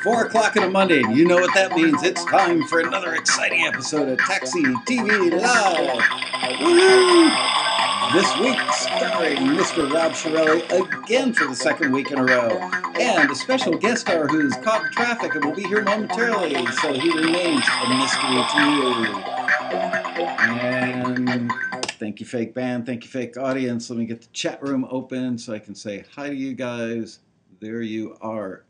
4 o'clock on a Monday, and you know what that means. It's time for another exciting episode of Taxi TV Live. Woo! This week, starring Mr. Rob Chiarelli again for the second week in a row. And a special guest star who's caught in traffic and will be here momentarily, so he remains a mystery to you. And thank you, fake band. Thank you, fake audience. Let me get the chat room open so I can say hi to you guys. There you are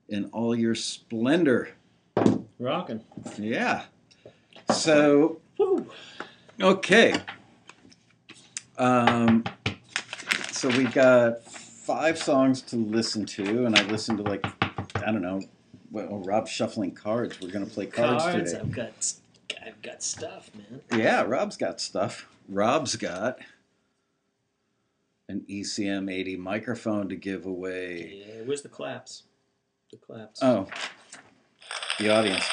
in all your splendor. Rocking. Yeah. So, okay. So we've got 5 songs to listen to, and I listened to like, I don't know, well, Rob's shuffling cards. We're going to play cards today. I've got stuff, man. Yeah, Rob's got stuff. Rob's got an ECM 80 microphone to give away. Yeah, where's the claps? The claps. Oh, the audience.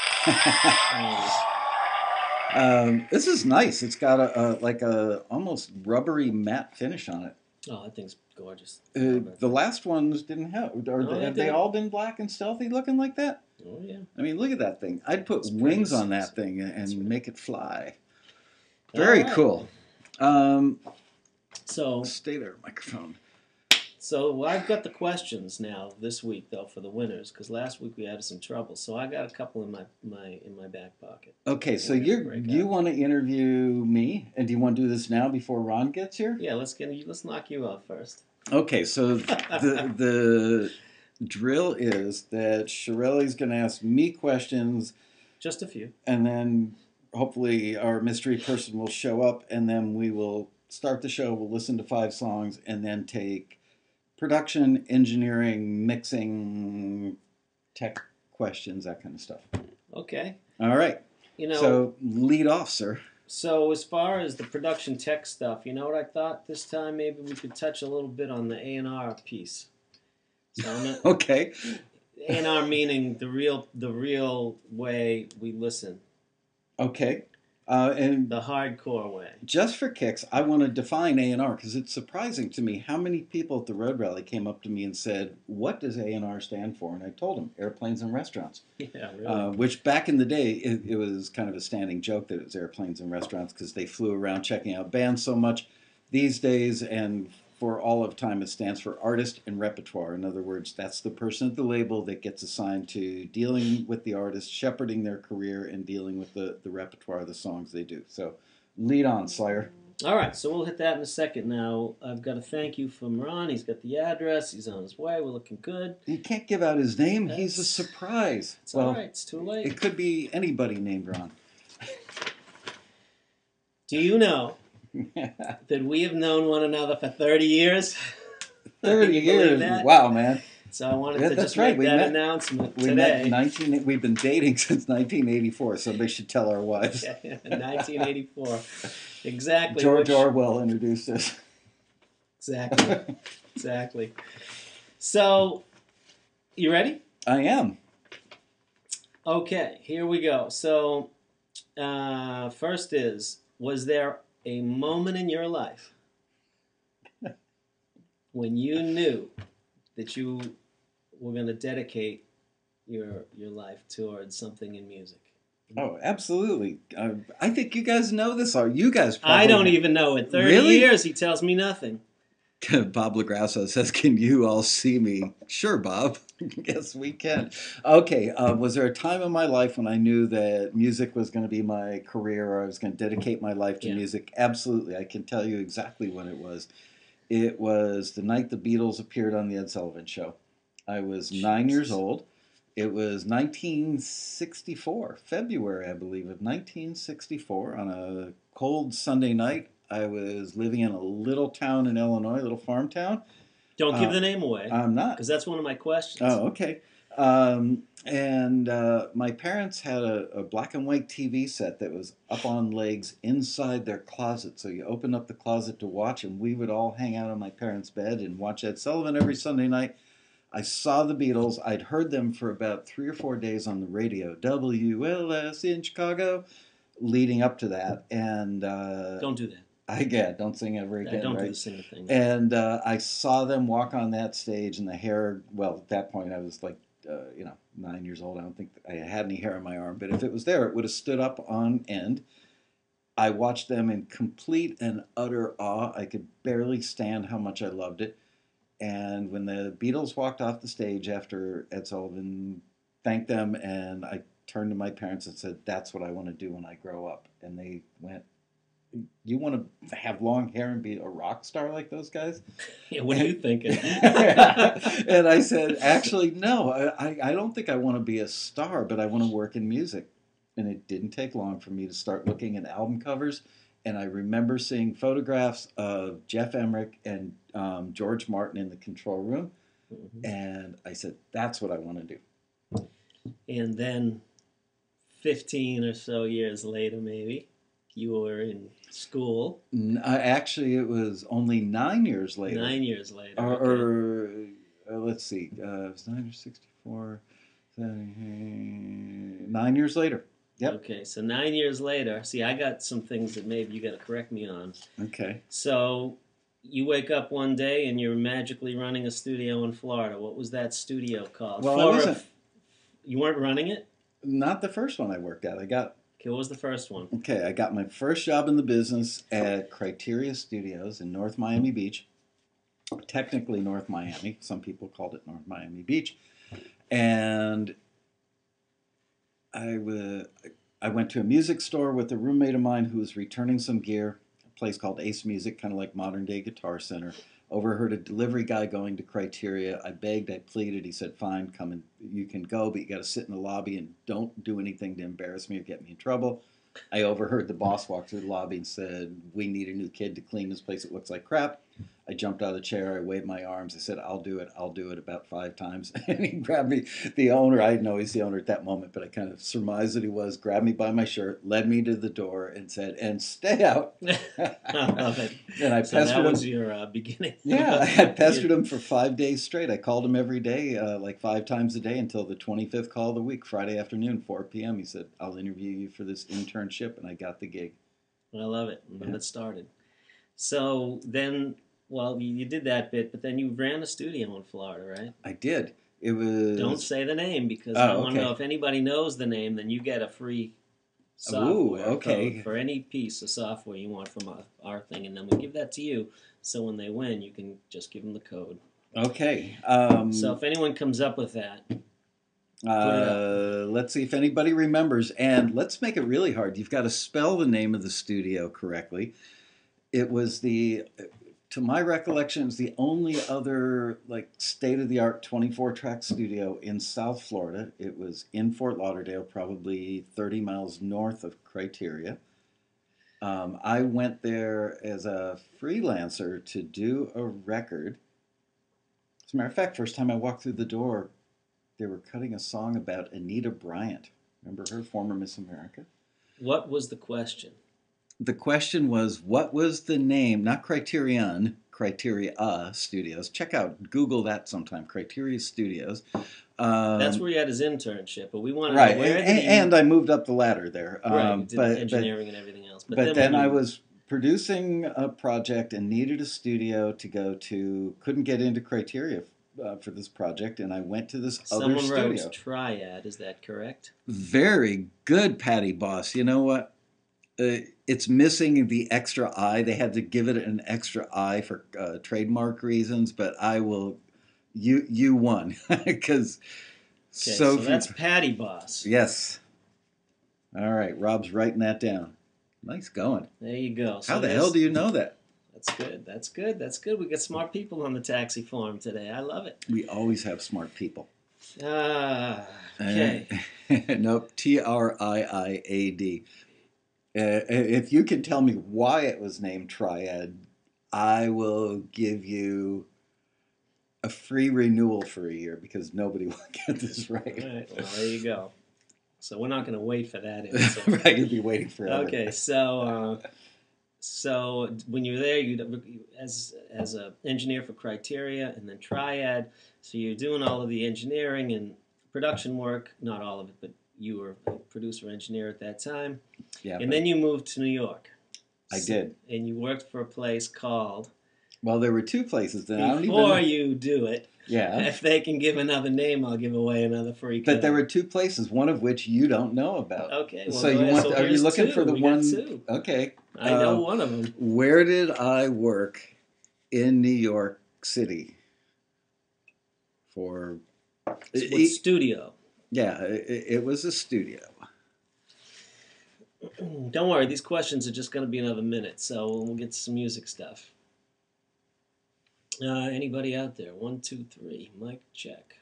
This is nice. It's got a almost rubbery matte finish on it. Oh, that thing's gorgeous. The last ones didn't have, have they all been black and stealthy looking like that? Oh yeah. I mean, look at that thing. I'd put wings on that thing and make it fly. Very cool. So stay there, microphone. So I've got the questions now this week though for the winners because last week we had some trouble. So I got a couple in my back pocket. Okay, so you want to interview me, and do you want to do this now before Ron gets here? Yeah, let's knock you out first. Okay, so the drill is that Chiarelli's going to ask me questions. Just a few. And then hopefully our mystery person will show up, and then we will start the show. We'll listen to 5 songs, and then take production, engineering, mixing, tech questions, that kind of stuff. Okay. All right. So lead off, sir. So as far as the production tech stuff, you know what I thought this time? Maybe we could touch a little bit on the A&R piece. So okay. A&R meaning the real way we listen. Okay. And the hardcore way. Just for kicks, I want to define A&R because it's surprising to me how many people at the Road Rally came up to me and said, "What does A&R stand for?" And I told them, Airplanes and Restaurants. Yeah, really. Which back in the day, it was kind of a standing joke that it was Airplanes and Restaurants because they flew around checking out bands so much. These days, and for all of time, it stands for Artist and Repertoire. In other words, that's the person at the label that gets assigned to dealing with the artist, shepherding their career, and dealing with the repertoire of the songs they do. So, lead on, Slayer. All right, so we'll hit that in a second. Now, I've got a thank you from Ron. He's got the address. He's on his way. We're looking good. You can't give out his name. He's a surprise. It's all right. It's too late. It could be anybody named Ron. Do you know that we have known one another for 30 years? 30 years? Wow, man. So I wanted to just make that announcement today. We've been dating since 1984. Somebody should tell our wives. 1984. Exactly. George Orwell introduced us. Exactly. Exactly. So, you ready? I am. Okay, here we go. So, first was there a moment in your life when you knew that you were going to dedicate your life towards something in music? Oh, absolutely. I think you guys know this. You guys probably... I don't even know. In 30 years, he tells me nothing. Bob LaGrasso says, "Can you all see me?" Sure, Bob. Yes, we can. Okay, was there a time in my life when I knew that music was going to be my career or I was going to dedicate my life to music? Absolutely. I can tell you exactly when it was. It was the night the Beatles appeared on The Ed Sullivan Show. I was 9 years old. It was 1964, February, I believe, of 1964, on a cold Sunday night. I was living in a little town in Illinois, a little farm town. Don't give the name away. I'm not. Because that's one of my questions. Oh, okay. And my parents had a black and white TV set that was up on legs inside their closet. So you open up the closet to watch, and we would all hang out on my parents' bed and watch Ed Sullivan every Sunday night. I saw the Beatles. I'd heard them for about 3 or 4 days on the radio, WLS in Chicago, leading up to that. And don't do that. Don't sing ever again. Don't right? do the singing thing. And I saw them walk on that stage, and the hair. Well, at that point, I was like you know, 9 years old. I don't think I had any hair on my arm, but if it was there, it would have stood up on end. I watched them in complete and utter awe. I could barely stand how much I loved it. And when the Beatles walked off the stage after Ed Sullivan thanked them, and I turned to my parents and said, "That's what I want to do when I grow up." And they went, "You want to have long hair and be a rock star like those guys?" Yeah, what are you thinking? And I said, "Actually, no, I don't think I want to be a star, but I want to work in music." And it didn't take long for me to start looking at album covers. And I remember seeing photographs of Jeff Emmerich and George Martin in the control room. Mm-hmm. And I said, "That's what I want to do." And then 15 or so years later, maybe, you were in school. Actually, it was only 9 years later. 9 years later. Let's see, it was 9 or 64, 9 years later. Yep. Okay, so 9 years later, see, I got some things that maybe you got to correct me on. Okay. So you wake up one day and you're magically running a studio in Florida. What was that studio called? Well, I wasn't. You weren't running it? Not the first one I worked at. Okay, what was the first one? Okay, I got my first job in the business at Criteria Studios in North Miami Beach. Technically North Miami. Some people called it North Miami Beach. And I went to a music store with a roommate of mine who was returning some gear, a place called Ace Music, kind of like modern day Guitar Center. Overheard a delivery guy going to Criteria. I begged, I pleaded. He said, "Fine, come and you can go, but you got to sit in the lobby and don't do anything to embarrass me or get me in trouble." I overheard the boss walk through the lobby and said, "We need a new kid to clean this place. It looks like crap." I jumped out of the chair. I waved my arms. I said, "I'll do it. I'll do it," about 5 times. And he grabbed me, the owner. I didn't know he's the owner at that moment, but I kind of surmised that he was, grabbed me by my shirt, led me to the door and said, "And stay out." I love it. And I So pestered that was him. your beginning. Yeah, I had pestered him for 5 days straight. I called him every day, like 5 times a day until the 25th call of the week, Friday afternoon, 4 p.m. He said, "I'll interview you for this internship," and I got the gig. I love it. And then Yeah. it started. So then, well, you did that bit, but then you ran a studio in Florida, right? I did. It was... Don't say the name, because I want to okay. know if anybody knows the name, then you get a free software okay. code for any piece of software you want from our thing, and then we give that to you, so when they win, you can just give them the code. Okay. So if anyone comes up with that, put it up. Let's see if anybody remembers, and let's make it really hard. You've got to spell the name of the studio correctly. It was to my recollection, it was the only other like state-of-the-art 24-track studio in South Florida. It was in Fort Lauderdale, probably 30 miles north of Criteria. I went there as a freelancer to do a record. As a matter of fact, first time I walked through the door, they were cutting a song about Anita Bryant. Remember her, former Miss America? What was the question? The question was, what was the name, not Criterion, Criteria Studios. Check out, Google that sometime, Criteria Studios. That's where he had his internship, but we wanted right, to know where and I moved up the ladder there. Right, you did engineering and everything else. But then I was producing a project and needed a studio to go to, couldn't get into Criteria for this project, and I went to this other studio. Someone wrote Triad, is that correct? Very good, Patty Boss. You know what? It's missing the extra I. They had to give it an extra I for trademark reasons, but I will. You won because. Okay, so that's Patty Boss. Yes. All right, Rob's writing that down. Nice going. There you go. So how the hell do you know that? That's good. That's good. That's good. We got smart people on the taxi forum today. I love it. We always have smart people. Okay. Nope. Triiad. If you can tell me why it was named Triad, I will give you a free renewal for a year because nobody will get this right. All right. Well, there you go. So we're not going to wait for that answer. Right, you'll be waiting forever. Okay, so when you were there, as an engineer for Criteria and then Triad, so you're doing all of the engineering and production work, not all of it, but you were a producer engineer at that time. Yeah. And then you moved to New York. I did. And you worked for a place called Well, there were two places. Then I don't Before even. you do it, Yeah. if they can give another name, I'll give away another free code. But there were two places, one of which you don't know about. Okay, well, So go you ahead. want? So Are you here's looking two. for the We got one? two. Okay. I know one of them. Where did I work in New York City? For What studio? Yeah, it was a studio. Don't worry, these questions are just going to be another minute, so we'll get to some music stuff. Anybody out there? 1, 2, 3. Mic check.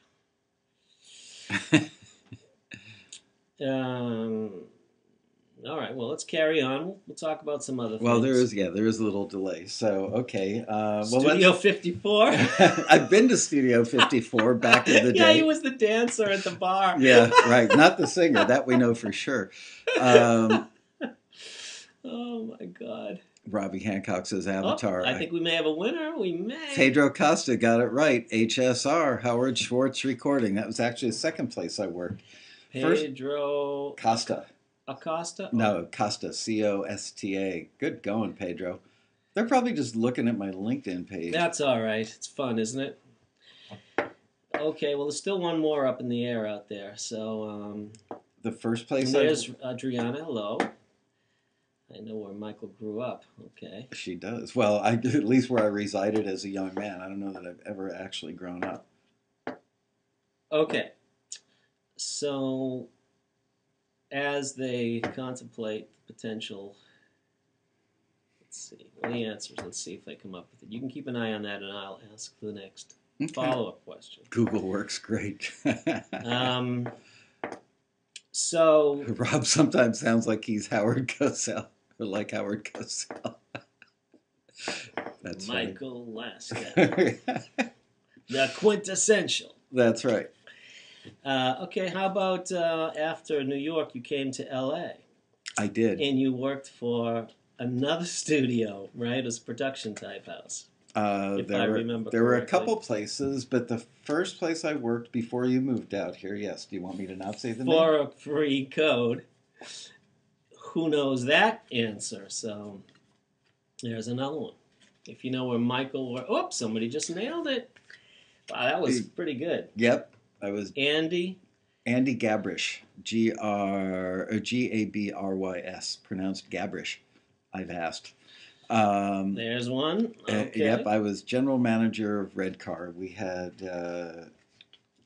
All right. Well, let's carry on. We'll talk about some other things. Well, there is a little delay. So okay. Studio 54. I've been to Studio 54 back in the day. Yeah, he was the dancer at the bar. Yeah, right. Not the singer. That we know for sure. Oh my God. Robbie Hancock says Avatar. I think we may have a winner. We may. Pedro Costa got it right. HSR, Howard Schwartz Recording. That was actually the second place I worked. Pedro Costa. Acosta? No, Costa. Costa. Good going, Pedro. They're probably just looking at my LinkedIn page. That's all right. It's fun, isn't it? Okay, well, there's still one more up in the air out there. So, the first place there's Adriana. Hello. I know where Michael grew up. Okay. She does. Well, at least where I resided as a young man. I don't know that I've ever actually grown up. Okay. So, as they contemplate the potential, let's see, the answers. Let's see if they come up with it. You can keep an eye on that, and I'll ask the next follow-up question. Google works great. So Rob sometimes sounds like he's Howard Cosell, or like Howard Cosell. That's Michael Laska. The quintessential. That's right. Okay, how about after New York, you came to L.A.? I did. And you worked for another studio, right? It was a production type house. If I remember there were a correctly. couple places, but the first place I worked before you moved out here, yes. Do you want me to not say the name? For a free code. Who knows that answer? So there's another one. If you know where Michael... Oops, somebody just nailed it. Wow, that was pretty good. Yep. I was Andy Gabrish. Gabrys. Pronounced Gabrish. I've asked. There's one. Okay. Yep, I was general manager of Redcar. We had...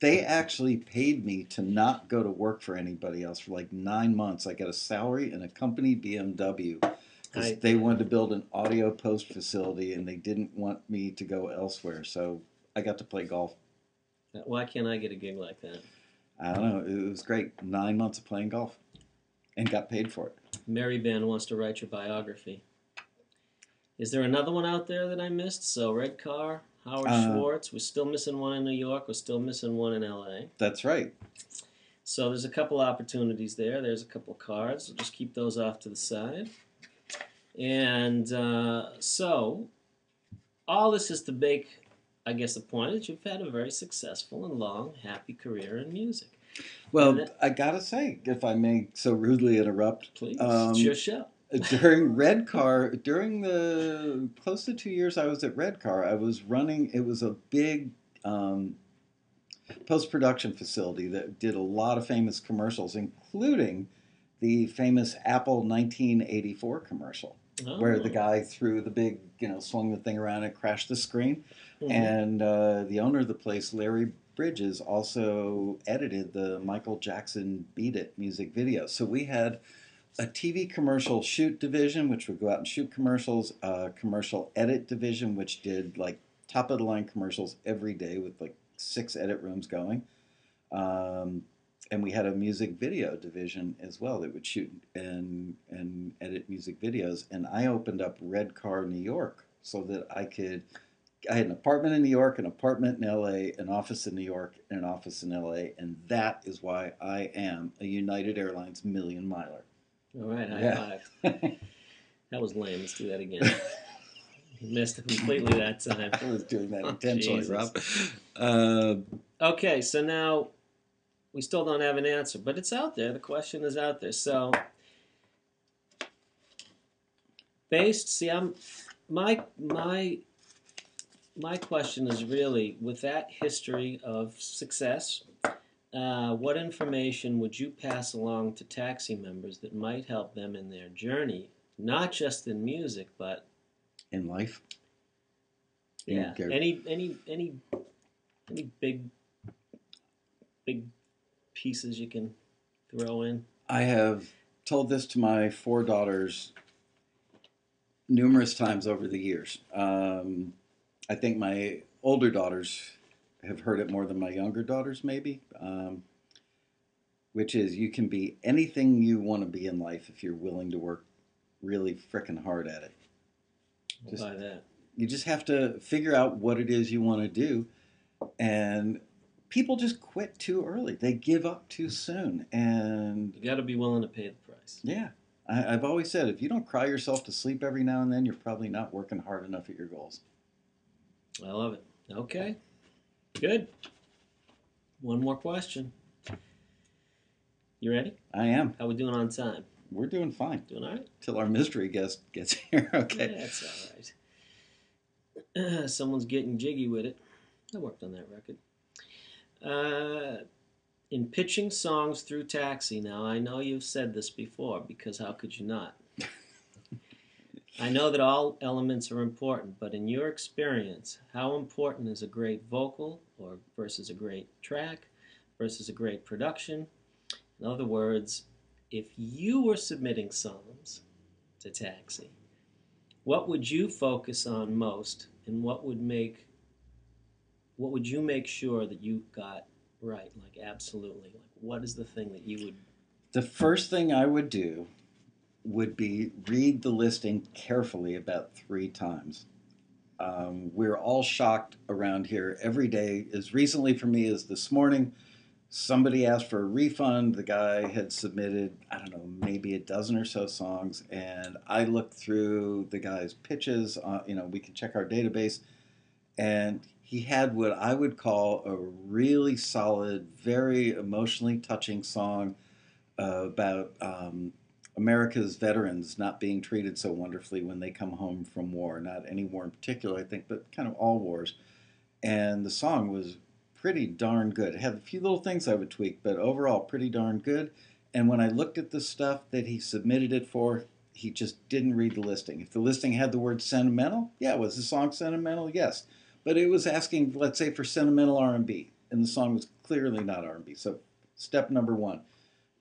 they actually paid me to not go to work for anybody else for like 9 months. I got a salary and a company BMW. Because they wanted to build an audio post facility and they didn't want me to go elsewhere. So I got to play golf. Why can't I get a gig like that? I don't know. It was great. 9 months of playing golf. And got paid for it. Mary Van wants to write your biography. Is there another one out there that I missed? So Redcar, Howard Schwartz. We're still missing one in New York. We're still missing one in L.A. That's right. So there's a couple opportunities there. There's a couple cards. We'll just keep those off to the side. And so all this is to make, I guess, the point that you've had a very successful and long, happy career in music. Well, I gotta say, if I may so rudely interrupt. Please, it's your show. During Redcar, during the close to 2 years I was at Redcar, I was running, it was a big post-production facility that did a lot of famous commercials, including the famous Apple 1984 commercial, where the guy threw the big, swung the thing around and crashed the screen. Mm-hmm. And the owner of the place, Larry Bridges, also edited the Michael Jackson Beat It music video. So we had a TV commercial shoot division, which would go out and shoot commercials, a commercial edit division, which did like top of the line commercials every day with like 6 edit rooms going. And we had a music video division as well that would shoot and edit music videos. And I opened up Redcar, New York, so that I had an apartment in New York, an apartment in LA, an office in New York, and an office in LA. And that is why I am a United Airlines Million Miler. All right, high five. That was lame. Let's do that again. You missed it completely that time. I was doing that intentionally, Rob. Okay, so now we still don't have an answer, but it's out there. The question is out there. So, my my question is really, with that history of success, what information would you pass along to taxi members that might help them in their journey, not just in music, but In life? yeah, any big pieces you can throw in? I have told this to my 4 daughters numerous times over the years. I think my older daughters have heard it more than my younger daughters, maybe. Which is, you can be anything you want to be in life if you're willing to work really frickin' hard at it. Just, by that. You just have to figure out what it is you want to do. And people just quit too early. They give up too soon. And you got to be willing to pay the price. Yeah. I've always said, if you don't cry yourself to sleep every now and then, you're probably not working hard enough at your goals. I love it. Okay. Good. One more question. You ready? I am. How we doing on time? We're doing fine. Doing all right? Till our mystery guest gets here. Okay. Yeah, that's all right. Someone's getting jiggy with it. I worked on that record. In pitching songs through Taxi, now I know you've said this before, because how could you not? I know that all elements are important, but in your experience, how important is a great vocal or versus a great track versus a great production? In other words, if you were submitting songs to Taxi, what would you focus on most, and what would you make sure that you got right? Like, absolutely. Like, what is the thing that you would... The first thing I would do would be read the listing carefully about 3 times. We're all shocked around here every day. As recently for me as this morning, somebody asked for a refund. The guy had submitted, I don't know, maybe a dozen or so songs, and I looked through the guy's pitches. We can check our database, and he had what I would call a really solid, very emotionally touching song about America's veterans not being treated so wonderfully when they come home from war. Not any war in particular, I think, but kind of all wars. And the song was pretty darn good. It had a few little things I would tweak, but overall pretty darn good. And when I looked at the stuff that he submitted it for, he just didn't read the listing. If the listing had the word sentimental, yeah, was the song sentimental? Yes. But it was asking, let's say, for sentimental R&B, and the song was clearly not R&B. So step number 1,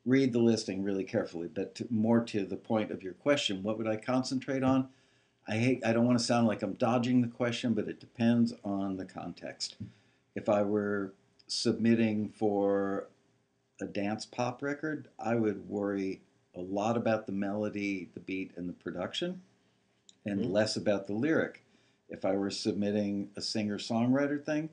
read the listing really carefully. But more to the point of your question, what would I concentrate on? I don't want to sound like I'm dodging the question, but it depends on the context. If I were submitting for a dance pop record, I would worry a lot about the melody, the beat, and the production, and less about the lyric. If I were submitting a singer-songwriter thing,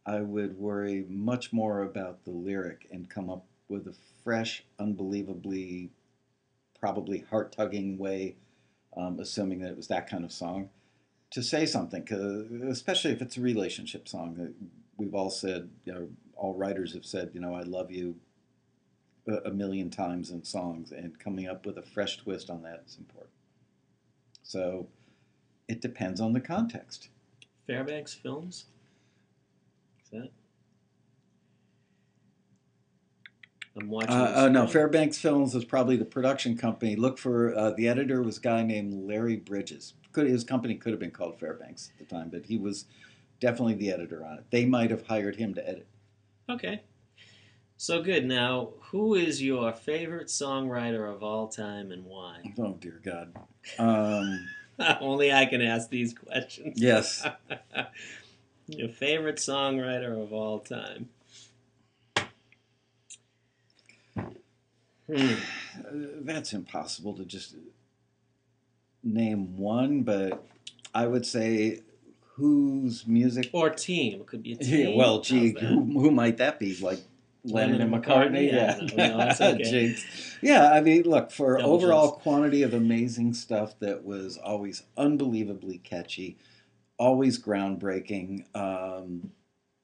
I would worry much more about the lyric and come up with a fresh, unbelievably, probably heart-tugging way, assuming that it was that kind of song, to say something, 'cause especially if it's a relationship song. We've all said, all writers have said, I love you a million times in songs, and coming up with a fresh twist on that is important. So it depends on the context. Fairbanks Films? Is that? I'm watching. No, Fairbanks Films was probably the production company. Look for, the editor was a guy named Larry Bridges. His company could have been called Fairbanks at the time, but he was definitely the editor on it. They might have hired him to edit. Okay. So good. Now, who is your favorite songwriter of all time and why? Oh, dear God. Only I can ask these questions. Yes. Your favorite songwriter of all time? That's impossible to just name one, but I would say whose music... Or team. It could be a team. Yeah, well, gee, who might that be? Like Lennon and McCartney? Yeah. No, that's okay. Yeah, I mean, look, for Double overall Jones. quantity of amazing stuff that was always unbelievably catchy, always groundbreaking,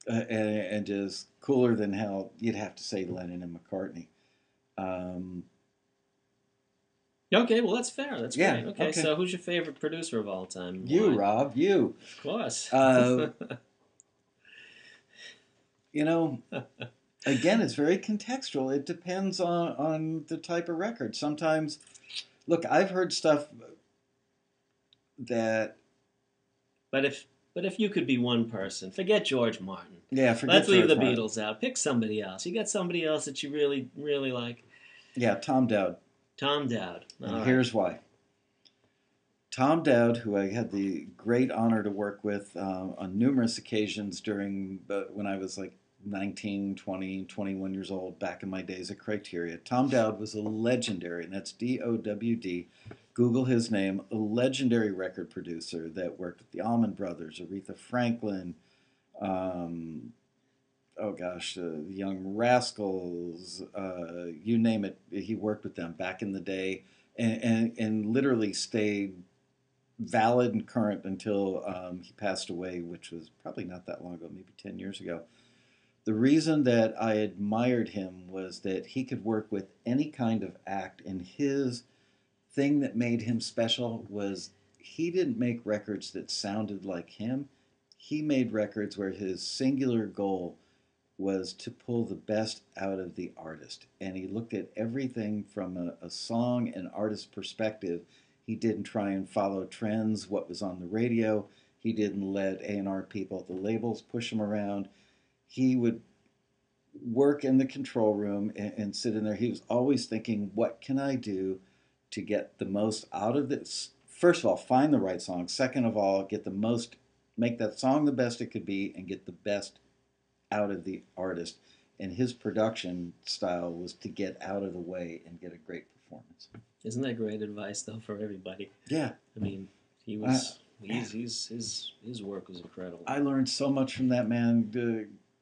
and just cooler than hell, you'd have to say Lennon and McCartney. Okay, well that's fair. That's Yeah, great. Okay, okay. so who's your favorite producer of all time? and You, why? Rob, you. Of course. Uh, you know, again, it's very contextual. It depends on the type of record. Sometimes, look, I've heard stuff that, but if you could be one person, forget George Martin. yeah, forget Let's leave George the Martin. Beatles out. Pick somebody else. You got somebody else that you really, really like. Yeah, Tom Dowd. Tom Dowd. And All right. here's why. Tom Dowd, who I had the great honor to work with on numerous occasions during when I was like 19, 20, 21 years old, back in my days at Criteria. Tom Dowd was a legendary, and that's Dowd. Google his name, a legendary record producer that worked with the Allman Brothers, Aretha Franklin, um, oh gosh, the Young Rascals, you name it. He worked with them back in the day, and literally stayed valid and current until he passed away, which was probably not that long ago, maybe 10 years ago. The reason that I admired him was that he could work with any kind of act, and his thing that made him special was he didn't make records that sounded like him. He made records where his singular goal was to pull the best out of the artist. And he looked at everything from a song and artist perspective. He didn't try and follow trends, what was on the radio. He didn't let A&R people at the labels push him around. He would work in the control room and sit in there. He was always thinking, what can I do to get the most out of this? First of all, find the right song. Second of all, get the most, make that song the best it could be and get the best out of the artist. And his production style was to get out of the way and get a great performance. Isn't that great advice though for everybody? Yeah. I mean, he was his work was incredible. I learned so much from that man.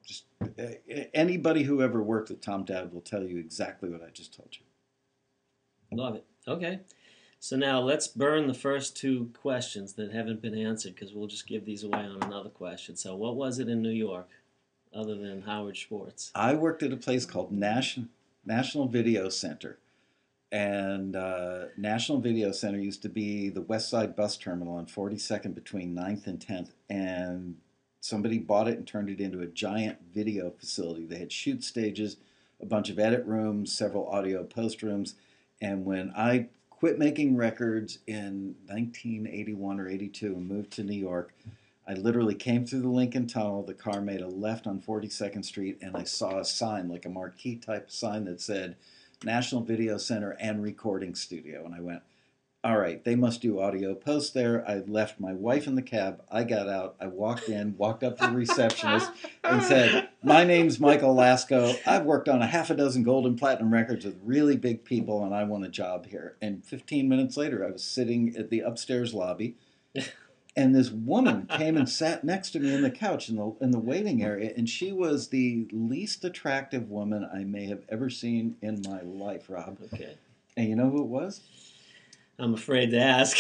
Just anybody who ever worked with Tom Dowd will tell you exactly what I just told you. Love it. Okay. So now let's burn the first two questions that haven't been answered because we'll just give these away on another question. So what was it in New York other than Howard Schwartz? I worked at a place called National Video Center. And National Video Center used to be the West Side Bus Terminal on 42nd between 9th and 10th. And somebody bought it and turned it into a giant video facility. They had shoot stages, a bunch of edit rooms, several audio post rooms. And when I quit making records in 1981 or 82 and moved to New York, I literally came through the Lincoln Tunnel. The car made a left on 42nd Street, and I saw a sign, like a marquee type sign that said National Video Center and Recording Studio. And I went, all right, they must do audio post there. I left my wife in the cab. I got out. I walked in, walked up to the receptionist and said, my name's Michael Lasco. I've worked on a half a dozen gold and platinum records with really big people, and I want a job here. And 15 minutes later, I was sitting at the upstairs lobby. And this woman came and sat next to me on the couch in the waiting area, and she was the least attractive woman I may have ever seen in my life, Rob. Okay. And you know who it was? I'm afraid to ask.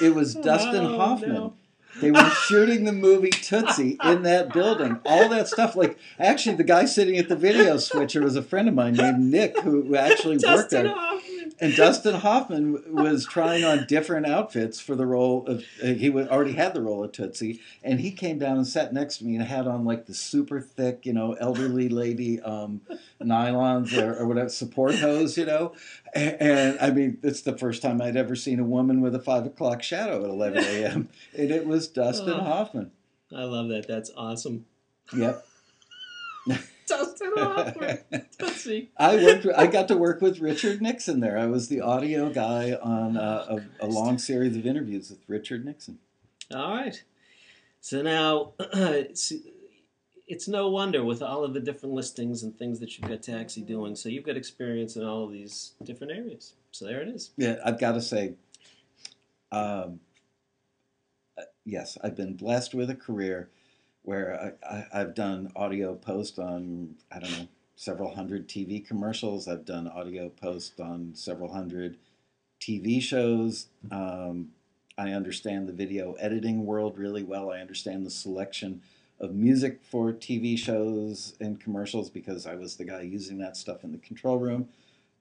It was Dustin Hoffman. No. They were shooting the movie Tootsie in that building. All that stuff. Like, actually, the guy sitting at the video switcher was a friend of mine named Nick, who actually worked there. And Dustin Hoffman was trying on different outfits for the role of, already had the role of Tootsie, and he came down and sat next to me and had on like the super thick, elderly lady nylons or whatever, support hose, And I mean, it's the first time I'd ever seen a woman with a 5 o'clock shadow at 11 a.m. And it was Dustin Hoffman. I love that. That's awesome. Yep. Dustin Hoffman. Tootsie. I got to work with Richard Nixon there. I was the audio guy on a long series of interviews with Richard Nixon. All right. So now, it's no wonder with all of the different listings and things that you've got Taxi doing. So you've got experience in all of these different areas. So there it is. Yeah, I've got to say, yes, I've been blessed with a career where I've done audio post on, I don't know, several hundred TV commercials. I've done audio post on several hundred TV shows. I understand the video editing world really well. I understand the selection of music for TV shows and commercials because I was the guy using that stuff in the control room.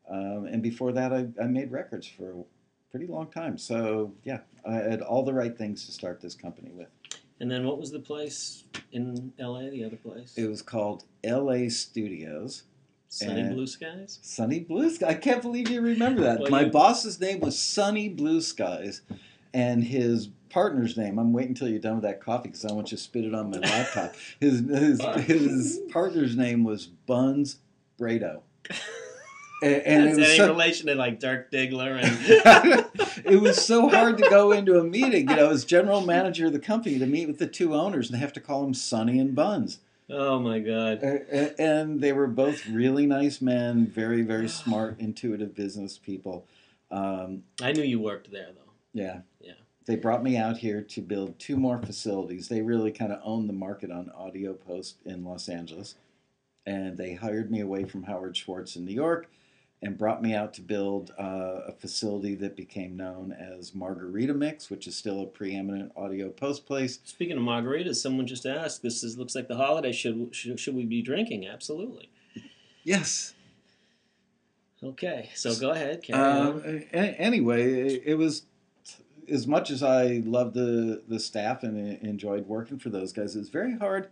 And before that, I made records for pretty long time. So yeah, I had all the right things to start this company with. And then what was the place in L.A., the other place? It was called L.A. Studios. Sunny Blue Skies? Sunny Blue Skies. I can't believe you remember that. Well, My boss's name was Sunny Blue Skies, and his partner's name, I'm waiting until you're done with that coffee because I want you to spit it on my laptop. His partner's name was Buns Brado. And Is it was that any relation to like Dirk Diggler? And it was so hard to go into a meeting, as general manager of the company, to meet with the two owners, and they have to call them Sonny and Buns. Oh my God! And they were both really nice men, very, very smart, intuitive business people. I knew you worked there, though. Yeah. Yeah. They brought me out here to build 2 more facilities. They really kind of own the market on audio post in Los Angeles. And they hired me away from Howard Schwartz in New York and brought me out to build a facility that became known as Margarita Mix, which is still a preeminent audio post place. Speaking of margaritas, someone just asked, looks like the holiday, should we be drinking? Absolutely. Yes. Okay, so go ahead, carry on. Anyway, it was, as much as I loved the staff and enjoyed working for those guys, it was very hard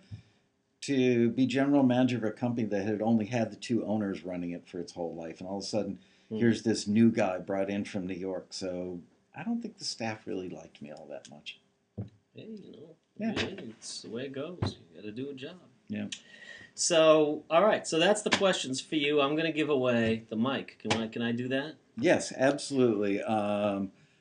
to be general manager of a company that had only had the 2 owners running it for its whole life. And all of a sudden, here's this new guy brought in from New York. So I don't think the staff really liked me all that much. Hey, Yeah. It's the way it goes. You got to do a job. Yeah. So, all right. So that's the questions for you. I'm going to give away the mic. Can I do that? Yes, absolutely.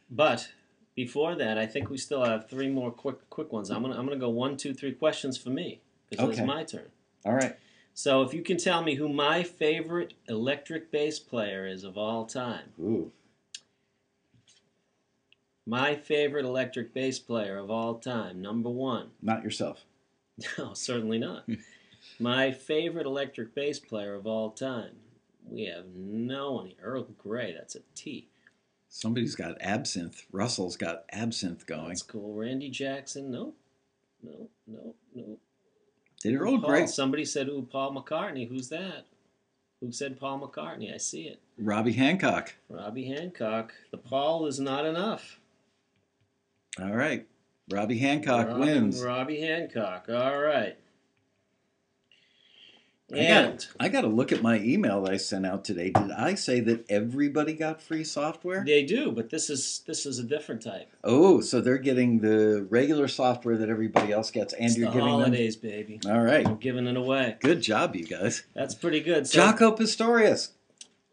But before that, I think we still have 3 more quick ones. I'm gonna go 1, 2, 3 questions for me because it's my turn. All right. So if you can tell me who my favorite electric bass player is of all time. Ooh. My favorite electric bass player of all time, number 1. Not yourself. No, certainly not. My favorite electric bass player of all time. We have no one. Earl Grey, that's a T. Somebody's got absinthe. Russell's got absinthe going. That's cool. Randy Jackson, no. Did Earl Grey? Somebody said, ooh, Paul McCartney. Who's that? Who said Paul McCartney? I see it. Robbie Hancock. Robbie Hancock. The Paul is not enough. All right. Robbie Hancock wins. Robbie Hancock. All right. I got to look at my email that I sent out today. Did I say that everybody got free software? They do, but this is a different type. Oh, so they're getting the regular software that everybody else gets, and you're giving holidays, baby. All right. I'm giving it away. Good job, you guys. That's pretty good. So, Jaco Pastorius.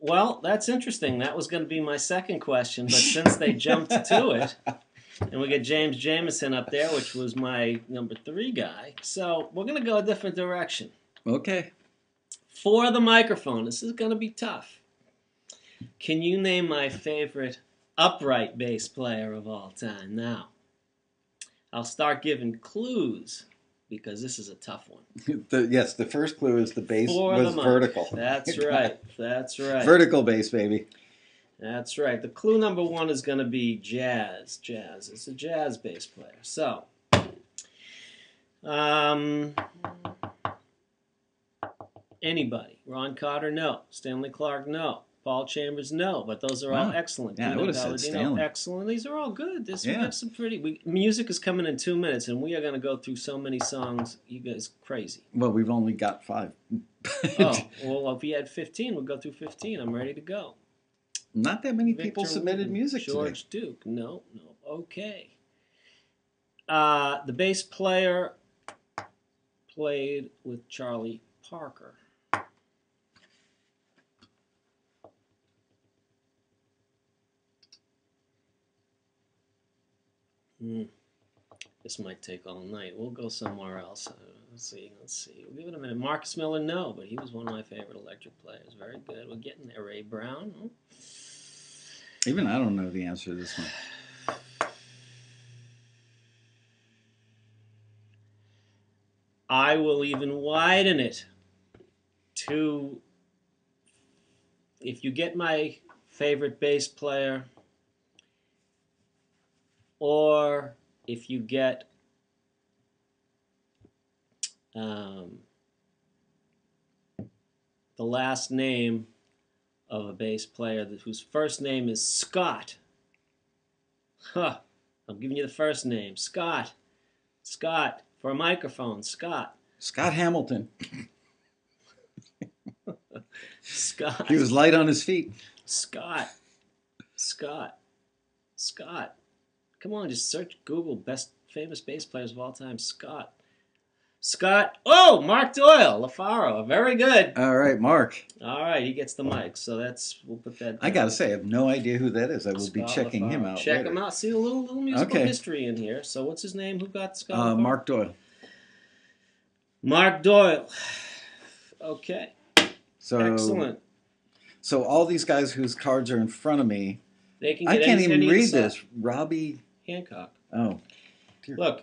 Well, that's interesting. That was going to be my second question, but since they jumped to it, and we get James Jameson up there, which was my number 3 guy, so we're going to go a different direction. Okay. For the microphone, this is going to be tough. Can you name my favorite upright bass player of all time? Now, I'll start giving clues because this is a tough one. Yes, the first clue is the bass was vertical. That's right. That's right. Vertical bass, baby. That's right. The clue number 1 is going to be jazz. Jazz. It's a jazz bass player. So, anybody. Ron Carter, no. Stanley Clarke, no. Paul Chambers, no. But those are all excellent. Yeah, I would have said Stanley. Excellent. These are all good. We have some pretty. Music is coming in 2 minutes, and we are going to go through so many songs. You guys crazy. Well, we've only got 5. Oh, well, if we had 15, we'd go through 15. I'm ready to go. Not that many people submitted music George today. Duke, no. Okay. The bass player played with Charlie Parker. This might take all night. We'll go somewhere else. Let's see. We'll give it a minute. Marcus Miller, no, but he was one of my favorite electric players. Very good. We're getting there. Ray Brown. Oh. Even I don't know the answer to this one. I will even widen it to, if you get my favorite bass player, or if you get the last name of a bass player whose first name is Scott, Huh. I'm giving you the first name. Scott. Scott. For a microphone. Scott. Scott Hamilton. Scott. He was light on his feet. Scott. Scott. Scott. Come on, just search Google best famous bass players of all time. Scott. Scott. Oh, Mark Doyle. LaFaro. Very good. All right, Mark. All right, he gets the mic. So we'll put that down. I got to say, I have no idea who that is. I will be Scott checking him LaFaro. out Check later. him out. See a little musical Okay. history in here. So what's his name? Who got Scott LaFaro? Mark Doyle. Mark Doyle. Okay. So, Excellent. So all these guys whose cards are in front of me, They can I get can't even any of the read stuff. this. Robbie. Hancock. Oh. Dear. Look,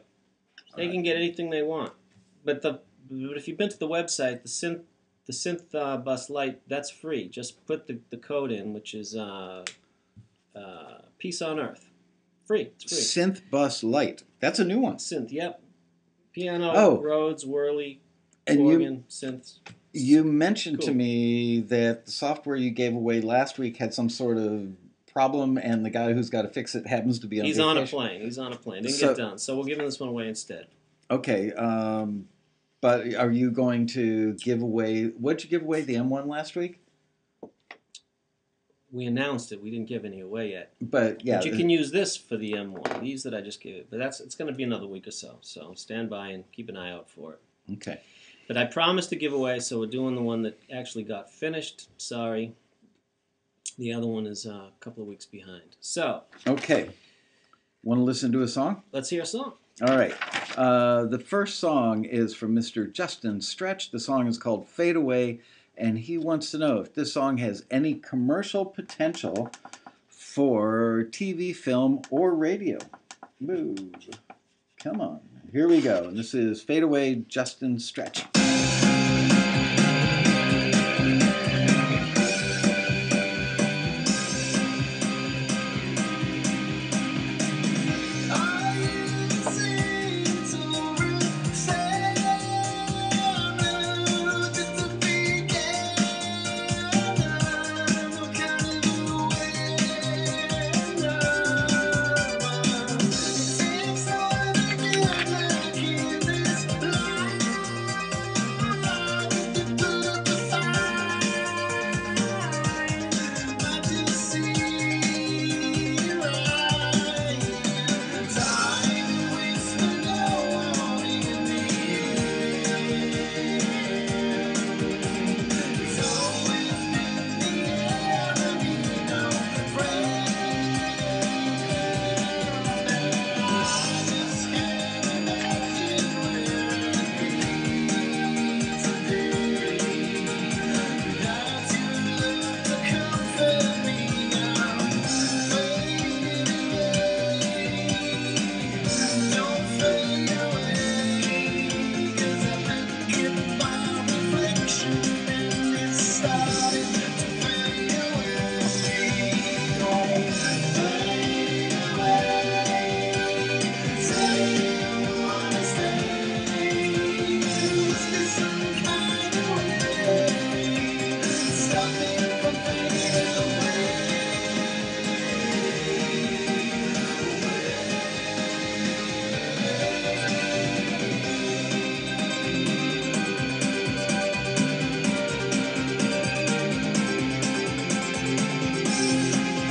they can get anything they want. But if you've been to the website, the synth bus light, that's free. Just put the code in, which is Peace on Earth. Free. It's free. Synth Bus Light. That's a new one. Synth. Yep. Piano, Oh. Rhodes, Whirly, And organ, synths. You mentioned to Cool. me that the software you gave away last week had some sort of problem, and the guy who's got to fix it happens to be on He's vacation. on a plane. He's on a plane. Didn't So- get done. So we're giving this one away instead. Okay, but are you going to give away? What'd you give away? The M1 last week? We announced it. We didn't give any away yet. But yeah, But you can use this for the M1. These that I just gave. But it's going to be another week or so. So stand by and keep an eye out for it. okay. But I promised to give away, so we're doing the one that actually got finished. Sorry. The other one is a couple of weeks behind. So Okay. Want to listen to a song? let's hear a song. All right. The first song is from Mr. Justin Stretch. The song is called Fadeaway, and he wants to know if this song has any commercial potential for TV, film, or radio. Boo. Come on. Here we go. And this is Fadeaway, Justin Stretch.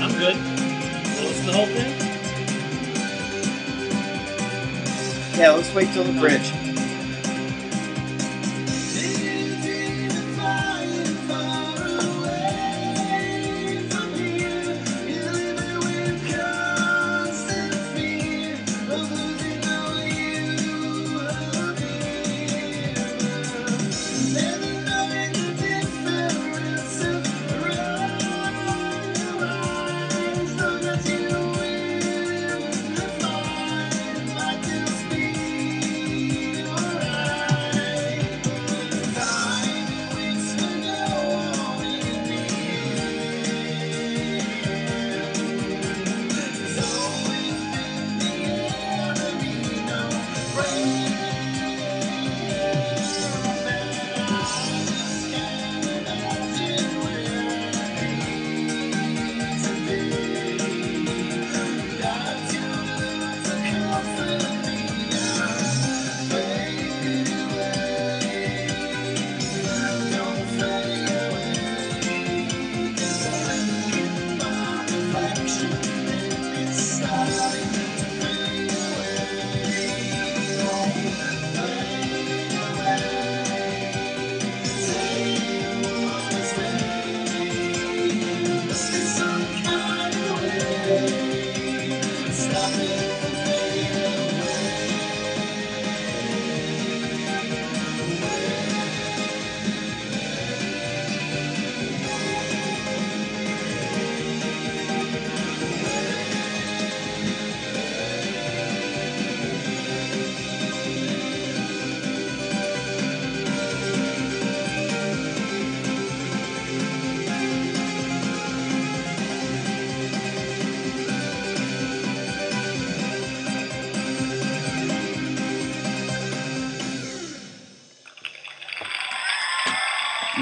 I'm good. Wanna listen to the whole thing? Yeah, let's wait till the bridge.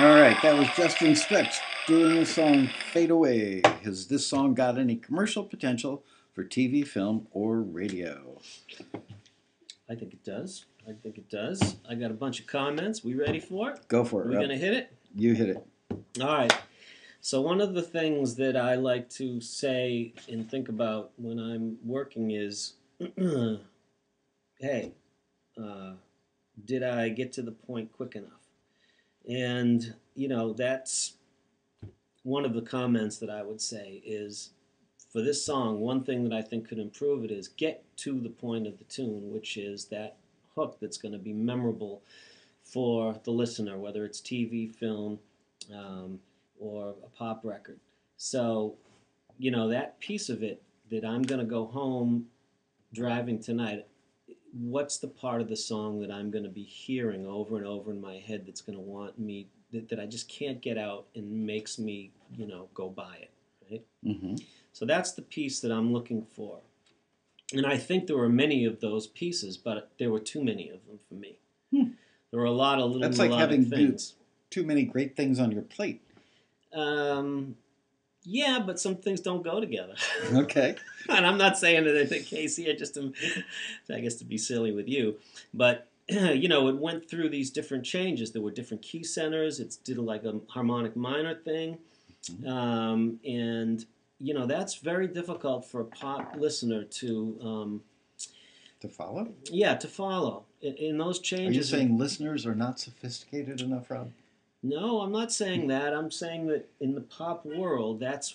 All right, that was Justin Stretch doing the song Fadeaway. Has this song got any commercial potential for TV, film, or radio? I think it does. I think it does. I got a bunch of comments. We ready for it? Go for it. Are we going to hit it? You hit it. All right. So one of the things that I like to say and think about when I'm working is, hey, did I get to the point quick enough? And, that's one of the comments that I would say is, for this song, one thing that I think could improve it is get to the point of the tune, which is that hook that's going to be memorable for the listener, whether it's TV, film, or a pop record. So, that piece of it that I'm going to go home driving tonight, what's the part of the song that I'm going to be hearing over and over in my head that's going to want me, that I just can't get out and makes me, go buy it, right? Mm-hmm. So that's the piece that I'm looking for. And I think there were many of those pieces, but there were too many of them for me. There were a lot of little That's like having things. Too many great things on your plate. Yeah, but some things don't go together. Okay. And I'm not saying that it's the case here, just I guess to be silly with you. But, it went through these different changes. There were different key centers. It did like a harmonic minor thing. And, that's very difficult for a pop listener to follow? Yeah, to follow. In those changes. Are you saying listeners are not sophisticated enough, Rob? No, I'm not saying that. I'm saying that in the pop world, that's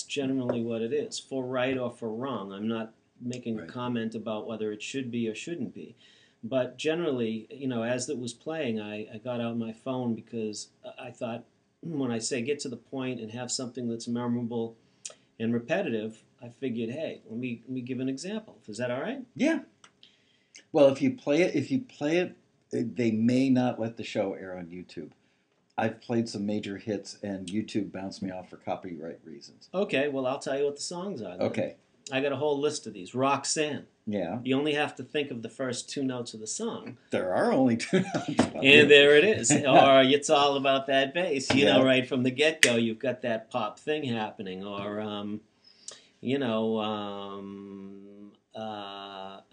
generally what it is, for right or for wrong. I'm not making a comment about whether it should be or shouldn't be. But generally, as it was playing, I got out my phone because I thought, when I say get to the point and have something that's memorable and repetitive, I figured, hey, let me give an example. Is that all right? Yeah. Well, if you play it, they may not let the show air on YouTube. I've played some major hits, and YouTube bounced me off for copyright reasons. Okay, well, I'll tell you what the songs are then. Okay. I got a whole list of these. Roxanne. Yeah. You only have to think of the first two notes of the song. There are only two notes. And there it is. Or It's All About That Bass. Right from the get-go, you've got that pop thing happening. Or,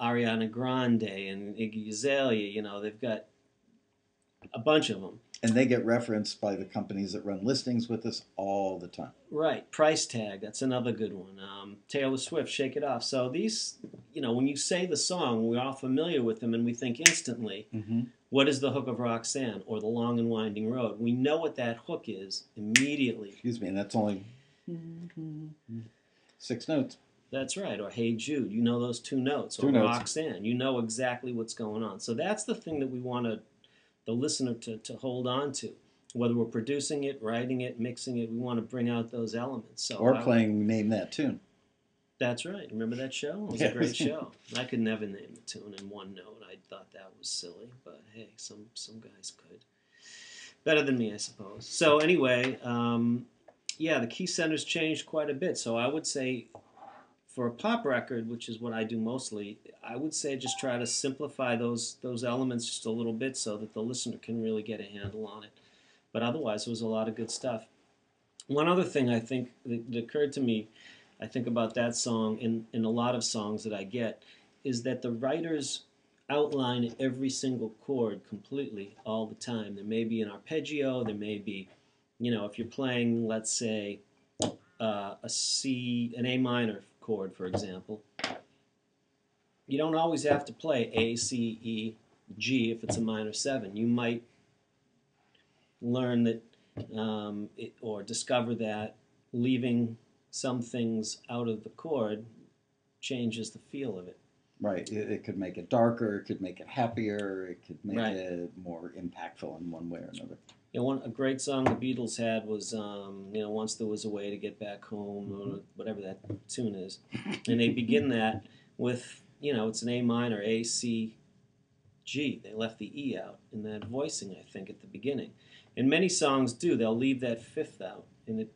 Ariana Grande and Iggy Azalea, they've got a bunch of them. And they get referenced by the companies that run listings with us all the time. Right. Price Tag, that's another good one. Taylor Swift, Shake It Off. So these, when you say the song, we're all familiar with them and we think instantly, what is the hook of Roxanne or The Long and Winding Road? We know what that hook is immediately. Excuse me, and that's only 6 notes. That's right. Or Hey Jude, you know those two notes. Or Roxanne, you know exactly what's going on. So that's the thing that we want the listener to hold on to. Whether we're producing it, writing it, mixing it, we want to bring out those elements. So or playing Name That Tune. That's right. Remember that show? It was a great show. I could never name the tune in one note. I thought that was silly, but hey, some guys could. Better than me, I suppose. So anyway, the key centers changed quite a bit. So I would say, for a pop record, which is what I do mostly, I would say just try to simplify those elements just a little bit so that the listener can really get a handle on it. But otherwise, it was a lot of good stuff. One other thing I think that occurred to me, I think about that song in a lot of songs that I get, is that the writers outline every single chord completely all the time. There may be an arpeggio, there may be, if you're playing, let's say, an A minor chord, for example, you don't always have to play A, C, E, G if it's a minor 7. You might learn that or discover that leaving some things out of the chord changes the feel of it. Right. It could make it darker. It could make it happier. It could make Right. it more impactful in one way or another. You know, a great song the Beatles had was, Once There Was a Way to Get Back Home, or whatever that tune is. And they begin that with, it's an A minor, A, C, G. They left the E out in that voicing, I think, at the beginning. And many songs do. They'll leave that fifth out, and it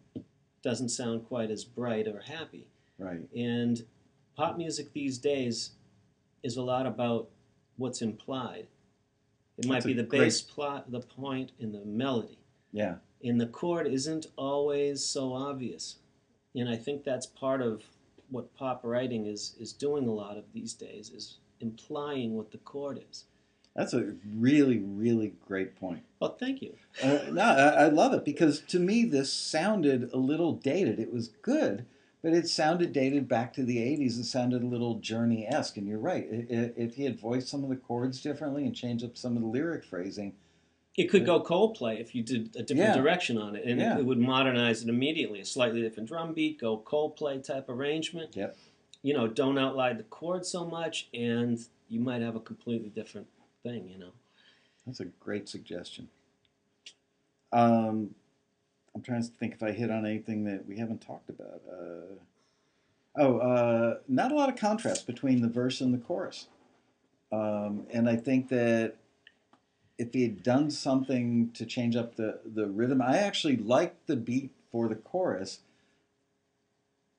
doesn't sound quite as bright or happy. Right. And pop music these days is a lot about what's implied. It might be the bass plot, the point, and the melody. Yeah. And the chord isn't always so obvious. And I think that's part of what pop writing is doing a lot of these days, is implying what the chord is. That's a really, really great point. Well, thank you. No, I love it, because to me this sounded a little dated. It was good, but it sounded dated back to the 80s. It sounded a little Journey-esque, and you're right. If he had voiced some of the chords differently and changed up some of the lyric phrasing... It could go Coldplay if you did a different direction on it, and it would modernize it immediately. A slightly different drum beat, go Coldplay type arrangement. Yep. Don't outline the chord so much, and you might have a completely different thing, That's a great suggestion. I'm trying to think if I hit on anything that we haven't talked about. Not a lot of contrast between the verse and the chorus. And I think that if he had done something to change up the rhythm, I actually liked the beat for the chorus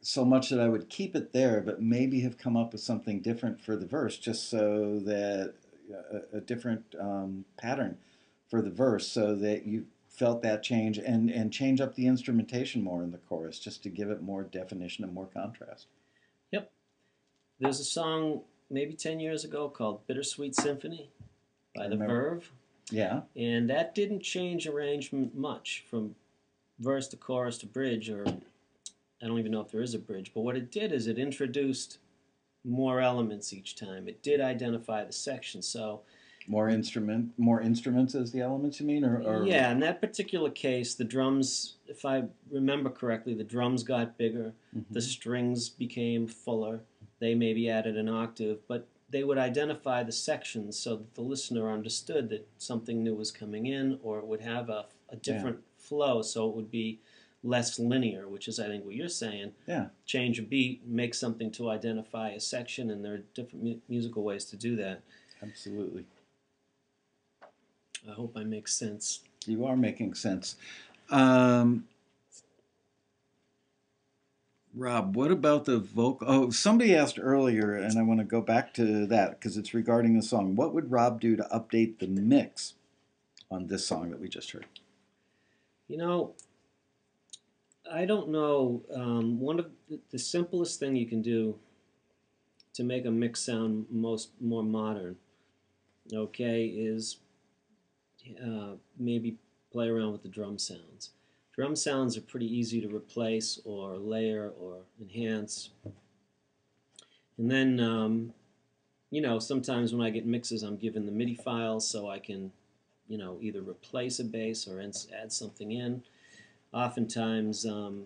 so much that I would keep it there, but maybe have come up with something different for the verse, just so that a different pattern for the verse, so that you felt that change, and change up the instrumentation more in the chorus, just to give it more definition and more contrast. Yep. There's a song maybe 10 years ago called Bittersweet Symphony by The Verve. Yeah. And that didn't change arrangement much from verse to chorus to bridge, or I don't even know if there is a bridge, but what it did is it introduced more elements each time. It did identify the section, so... More instruments as the elements, you mean? Or... Yeah, in that particular case, the drums, if I remember correctly, the drums got bigger, the strings became fuller, they maybe added an octave, but they would identify the sections so that the listener understood that something new was coming in, or it would have a different flow, so it would be less linear, which is, I think, what you're saying. Yeah. Change a beat, make something to identify a section, and there are different musical ways to do that. Absolutely. I hope I make sense. You are making sense. Rob, what about the vocal? Oh, somebody asked earlier, and I want to go back to that because it's regarding the song. What would Rob do to update the mix on this song that we just heard? I don't know. One of the simplest thing you can do to make a mix sound more modern, is maybe play around with the drum sounds. Drum sounds are pretty easy to replace or layer or enhance. And then, sometimes when I get mixes, I'm given the MIDI files so I can, either replace a bass or add something in. Oftentimes, a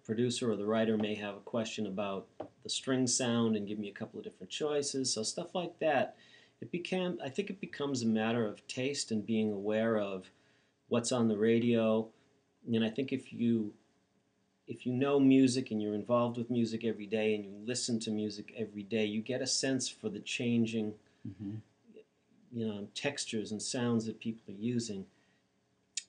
producer or the writer may have a question about the string sound and give me a couple of different choices. So stuff like that. I think it becomes a matter of taste and being aware of what's on the radio. And I think if you know music and you're involved with music every day and you listen to music every day, you get a sense for the changing textures and sounds that people are using.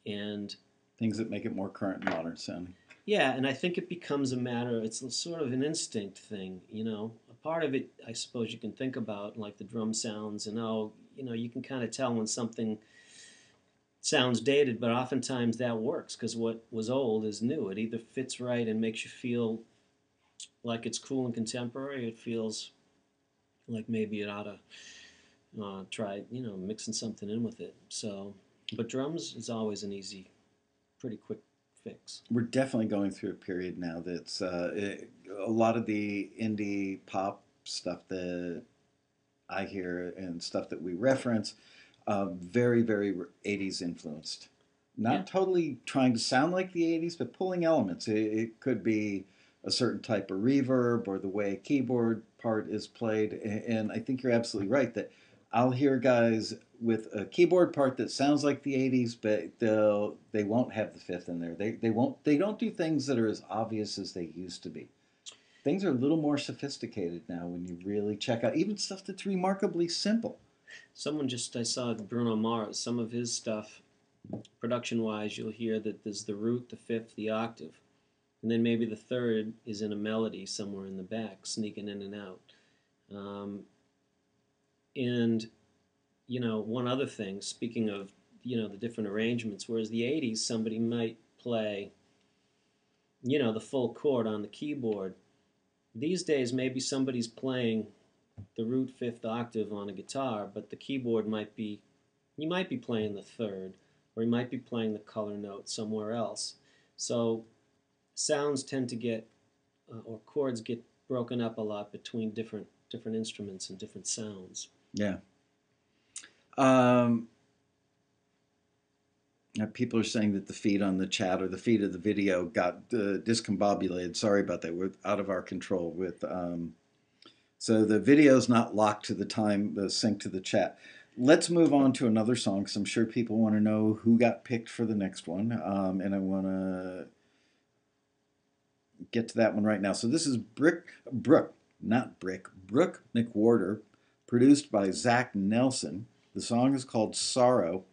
And things that make it more current and modern sounding. Yeah, and I think it becomes a matter, it's sort of an instinct thing, A part of it, I suppose you can think about, like the drum sounds, and you can kind of tell when something sounds dated, but oftentimes that works, because what was old is new. It either fits right and makes you feel like it's cool and contemporary, or it feels like maybe it ought to try, mixing something in with it. So, but drums is always an easy, pretty quick fix. We're definitely going through a period now that's a lot of the indie pop stuff that I hear and stuff that we reference, very, very 80s influenced. Not totally trying to sound like the 80s, but pulling elements. It could be a certain type of reverb or the way a keyboard part is played. And I think you're absolutely right that I'll hear guys with a keyboard part that sounds like the 80s, but they won't have the fifth in there. They don't do things that are as obvious as they used to be. Things are a little more sophisticated now when you really check out even stuff that's remarkably simple. I saw Bruno Mars, some of his stuff, production-wise, you'll hear that there's the root, the fifth, the octave, and then maybe the third is in a melody somewhere in the back, sneaking in and out. And, one other thing, speaking of, the different arrangements, whereas the 80s, somebody might play, the full chord on the keyboard. These days, maybe somebody's playing the root fifth octave on a guitar, but the keyboard you might be playing the third, or you might be playing the color note somewhere else. So sounds tend to get, or chords get broken up a lot between different instruments and different sounds. Yeah. People are saying that the feed on the chat or the feed of the video got discombobulated. Sorry about that. We're out of our control. So the video's not locked to the sync to the chat. Let's move on to another song because I'm sure people want to know who got picked for the next one. And I want to get to that one right now. So this is Brooke McWhorter, produced by Zach Nelson. The song is called Sorrow.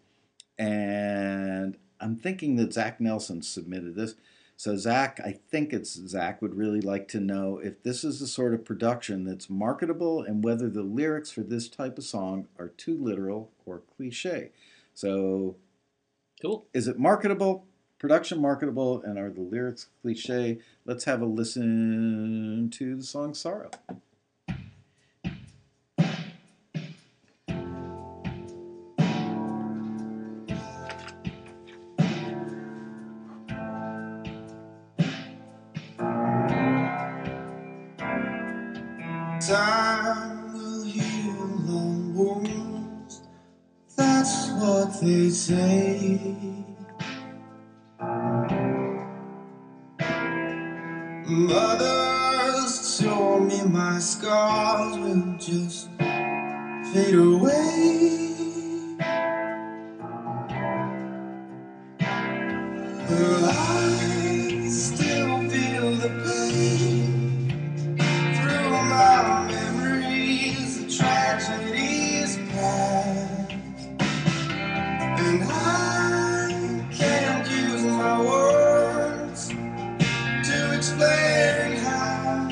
And I'm thinking that Zach Nelson submitted this. So Zach, I think it's Zach, would really like to know if this is the sort of production that's marketable and whether the lyrics for this type of song are too literal or cliche. So cool. Is it marketable, production marketable, and are the lyrics cliche? Let's have a listen to the song Sorrow. Time will heal all wounds, that's what they say. Mothers told me my scars will just fade away, but I still feel the pain through my memories, the tragedies past, and I can't use my words to explain how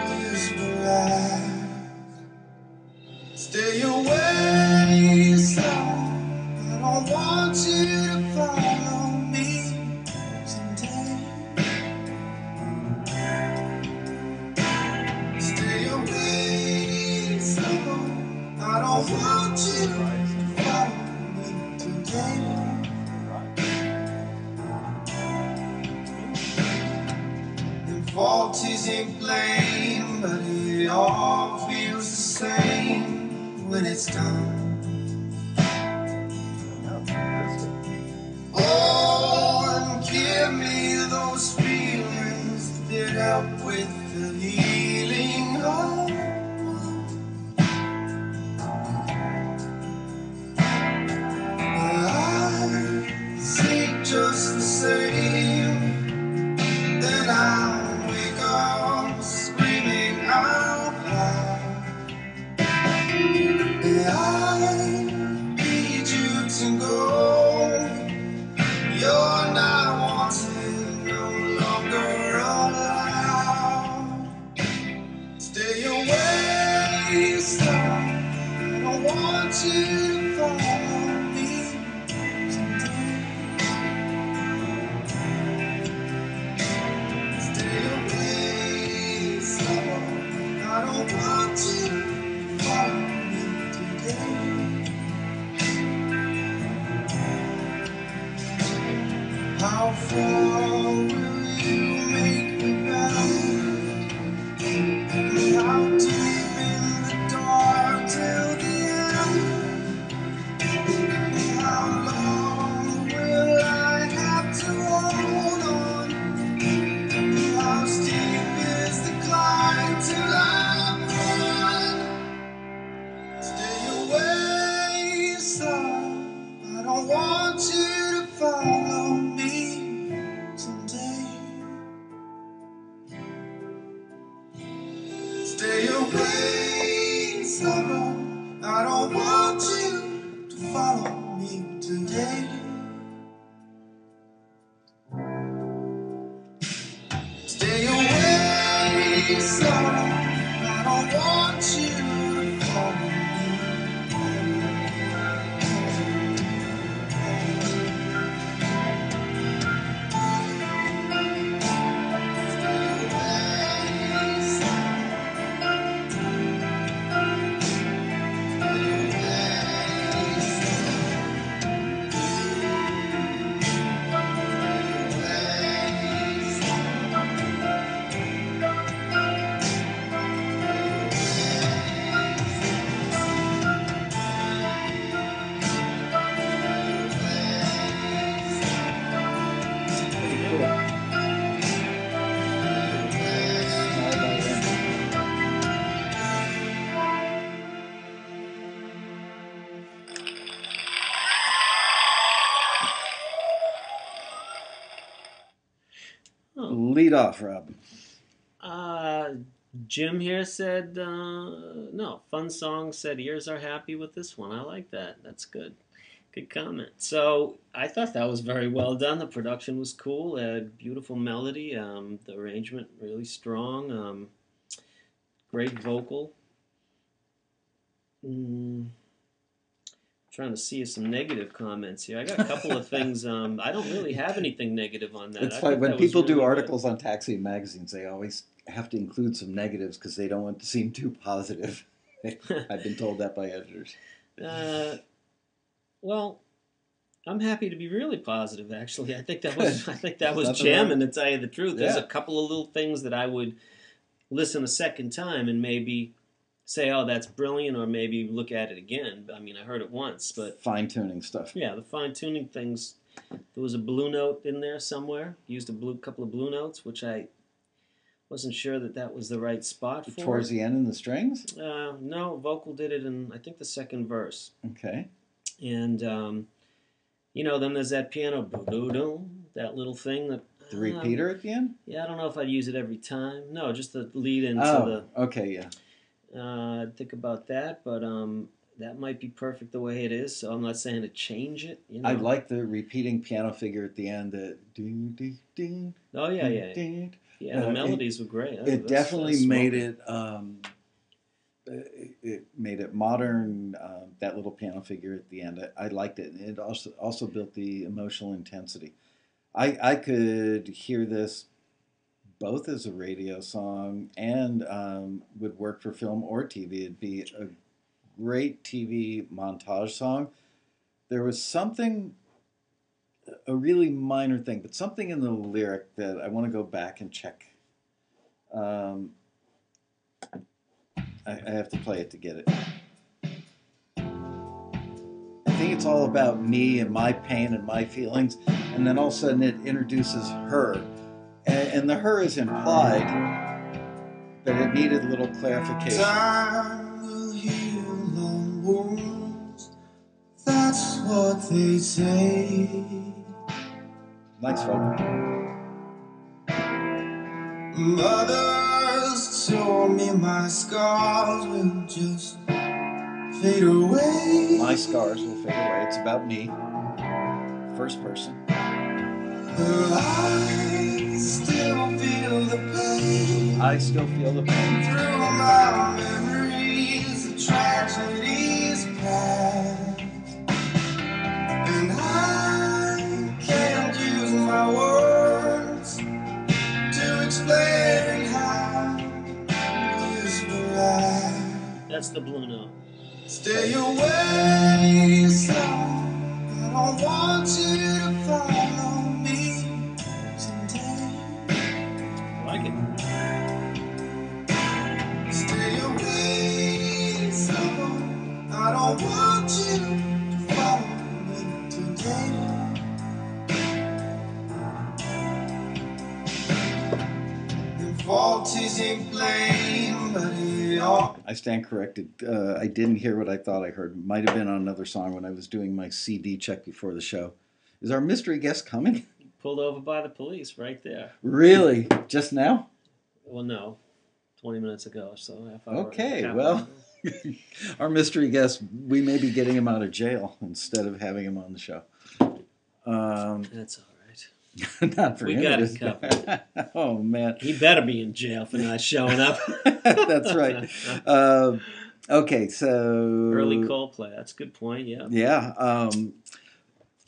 this will last. Stay away, so I don't want you to follow me today. Stay away, so I don't want you to follow me today. And fault isn't blame, but it all feels the same when it's done. Oh, and give me those feelings that help with the healing of. I seek just the same, then I'll wake up screaming out loud. And I need you to go. You're not wanted, no longer allowed. Stay away, so I don't want you to follow me today. How far will you make me bound? How deep in the dark till the end? How long will I have to hold on? How steep is the climb till I'm gone? Stay away, son. I don't want you to follow me today. Stay away, sorrow. I don't want you to follow me today. Stay away, sorrow. I don't want you to follow me. Lead off, Rob. Jim here said, no, fun song, said ears are happy with this one. I like that. That's good. Good comment. So I thought that was very well done. The production was cool. It had beautiful melody. The arrangement really strong. Great vocal. Trying to see some negative comments here. I got a couple of things. I don't really have anything negative on that. It's I fine. think When that was people do really articles on taxi magazines, they always have to include some negatives because they don't want to seem too positive. I've been told that by editors. good. Well, I'm happy to be really positive. Actually, I think that was Nothing jamming. wrong. To tell you the truth, there's Yeah. a couple of little things that I would listen a second time and maybe say, "Oh, that's brilliant," or maybe look at it again. I mean, I heard it once, but Fine tuning stuff. yeah, the fine tuning things. There was a blue note in there somewhere. Used a couple of blue notes, which I wasn't sure that was the right spot for. Towards the end in the strings? No, vocal did it in I think the second verse. Okay. And then there's that piano, boom, that little thing that The repeater at the end? Yeah, I don't know if I'd use it every time. No, just the lead into okay, yeah. I'd think about that, but that might be perfect the way it is. So I'm not saying to change it. I like the repeating piano figure at the end. The ding, ding, ding. Oh yeah, yeah, Ding. yeah. The melodies were great. It definitely made it. It made it modern. That little piano figure at the end, I liked it. And it also built the emotional intensity. I could hear this both as a radio song and would work for film or TV. It'd be a great TV montage song. There was something, a really minor thing, but something in the lyric that I want to go back and check. I have to play it to get it. I think it's all about me and my pain and my feelings, and then all of a sudden it introduces her. And the her is implied, but it needed a little clarification. Time will heal all wounds. That's what they say. Nice vocal. Mothers told me my scars will just fade away. My scars will fade away. It's about me. First person. But I still feel the pain. I still feel the pain. Through my memories, the tragedies past. And I can't use my words to explain how this will last. That's the blue note. Stay away, son. I don't want you to follow me like it. Stay away, someone. I don't want you to follow me today. The fault isn't blame, but it all. I stand corrected. I didn't hear what I thought I heard. Might have been on another song when I was doing my CD check before the show. Is our mystery guest coming? Pulled over by the police right there. Really? Just now? Well, no. 20 minutes ago, so half hour. Okay, half well, hour. our mystery guest, we may be getting him out of jail instead of having him on the show. That's all right. Not for We him. got it it covered. Oh, man. He better be in jail for not showing up. That's right. Okay, so... Early Coldplay. That's a good point, yeah. Yeah.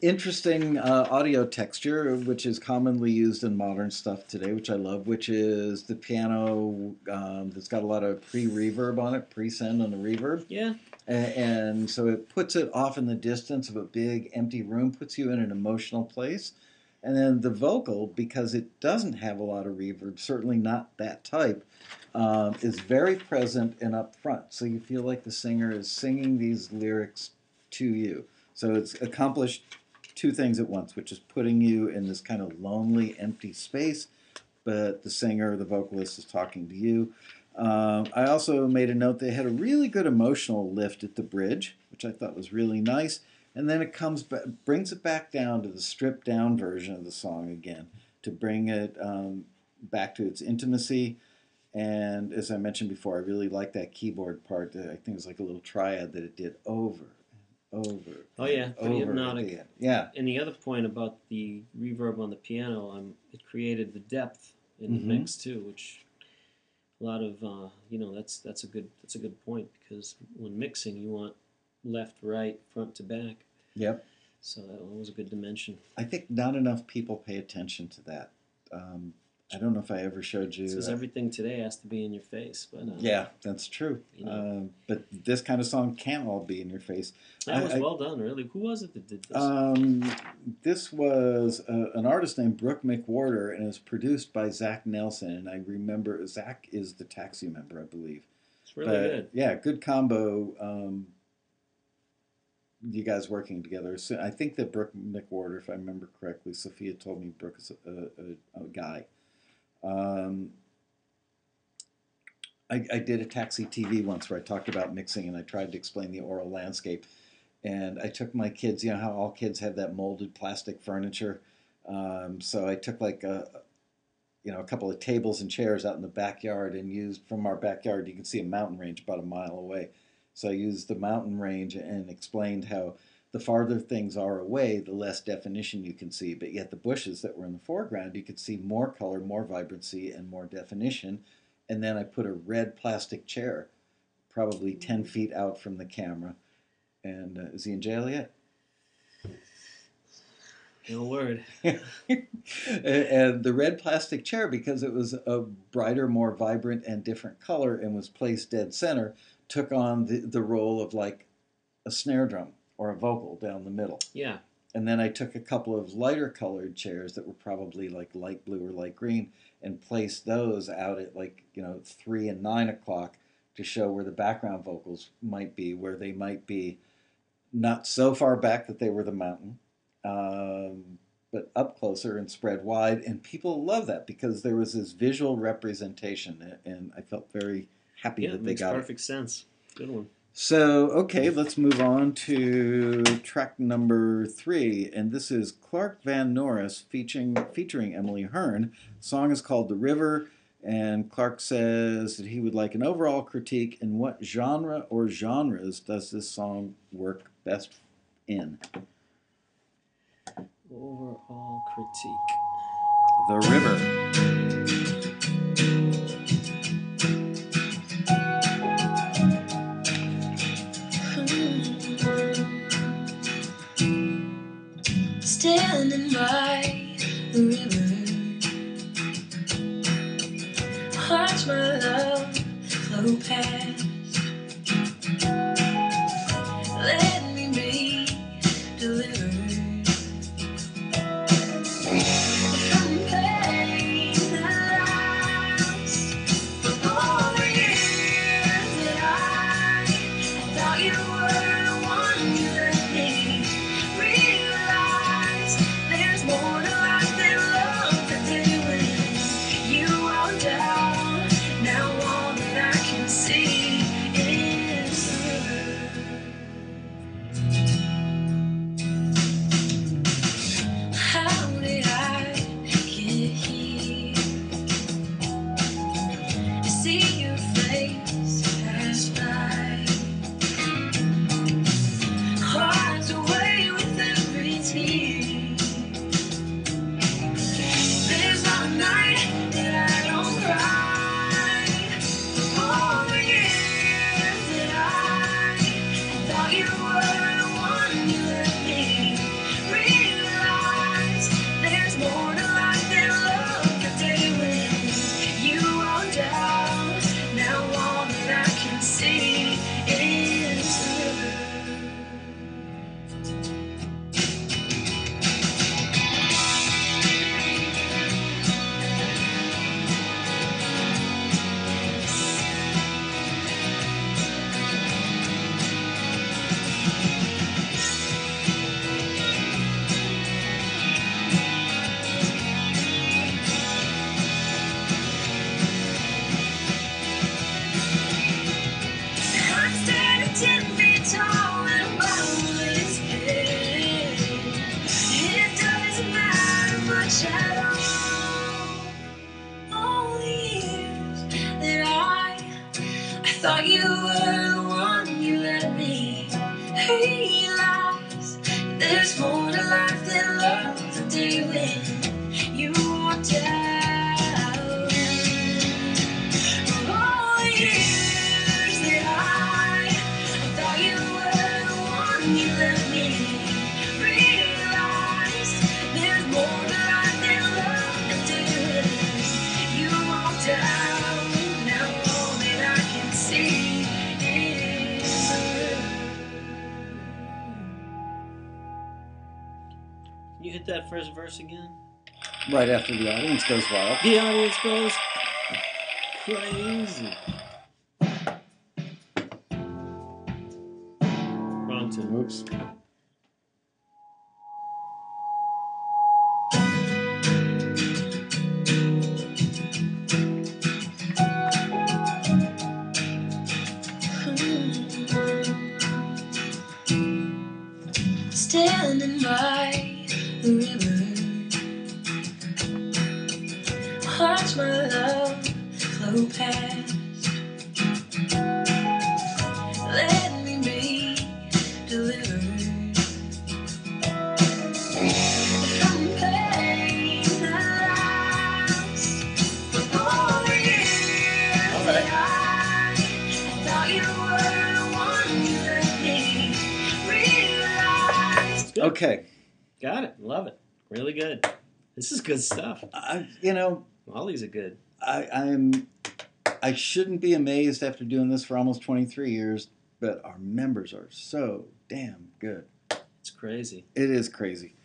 Interesting audio texture, which is commonly used in modern stuff today, which I love, which is the piano that's got a lot of pre-reverb on it, pre-send on the reverb. Yeah. And so it puts it off in the distance of a big empty room, puts you in an emotional place. And then the vocal, because it doesn't have a lot of reverb, certainly not that type, is very present and up front. So you feel like the singer is singing these lyrics to you. So it's accomplished two things at once, which is putting you in this kind of lonely, empty space, but the singer, the vocalist, is talking to you. I also made a note they had a really good emotional lift at the bridge, which I thought was really nice. And then it comes back, brings it back down to the stripped down version of the song again, to bring it back to its intimacy. And as I mentioned before, I really like that keyboard part. I think it was like a little triad that it did over and over. Oh, yeah. Pretty over hypnotic. again. Yeah. And the other point about the reverb on the piano, it created the depth in the mix too, which a lot of that's a good point, because when mixing you want left, right, front to back. Yep. So that was a good dimension. I think not enough people pay attention to that. I don't know if I ever showed you. Because everything today has to be in your face. But yeah, that's true. But this kind of song can't all be in your face. That was well done, really. Who was it that did this? This was an artist named Brooke McWhorter, and it was produced by Zach Nelson. And I remember Zach is the Taxi member, I believe. It's really good. Yeah, good combo. You guys working together. So I think that Brooke McWhorter, if I remember correctly, Sophia told me Brooke is a guy. I did a Taxi TV once where I talked about mixing, and I tried to explain the oral landscape. And I took my kids, you know how all kids have that molded plastic furniture. So I took like a couple of tables and chairs out in the backyard, and used from our backyard, you can see a mountain range about a mile away. So I used the mountain range and explained how the farther things are away, the less definition you can see. But yet the bushes that were in the foreground, you could see more color, more vibrancy, and more definition. And then I put a red plastic chair, probably 10 feet out from the camera. And is he in jail yet? No word. And the red plastic chair, because it was a brighter, more vibrant, and different color, and was placed dead center, took on the role of like a snare drum or a vocal down the middle. Yeah. And then I took a couple of lighter colored chairs that were probably like light blue or light green, and placed those out at 3 and 9 o'clock to show where the background vocals might be, where they might be not so far back that they were the mountain, but up closer and spread wide. And people love that because there was this visual representation, and I felt very happy that they got it. Makes perfect sense. Good one. So, okay, let's move on to track number 3, and this is Clark Van Norris featuring Emily Hearn. The song is called The River, and Clark says that he would like an overall critique in what genre or genres does this song work best in. Overall critique. The River. Standing by the river, watch my love flow past. Let me be delivered from pain that thought you were the one. You let me realize there's more to life than love. The day when you walked out. For all the years that I thought you were the one. You let me realize there's more to life than love. The day when you walked out. Now all that I can see is Can you hit that first verse again? Right after the audience goes wild. The audience goes crazy. Wrong tune. Oops. standing by the river. Watch my love flow past. Let me be delivered from pain that lasts for all the years that I thought you were the one. You let me realize. Okay. Got it. Love it. Really good. This is good stuff. All these are good. I shouldn't be amazed after doing this for almost 23 years, but our members are so damn good. It's crazy. It is crazy.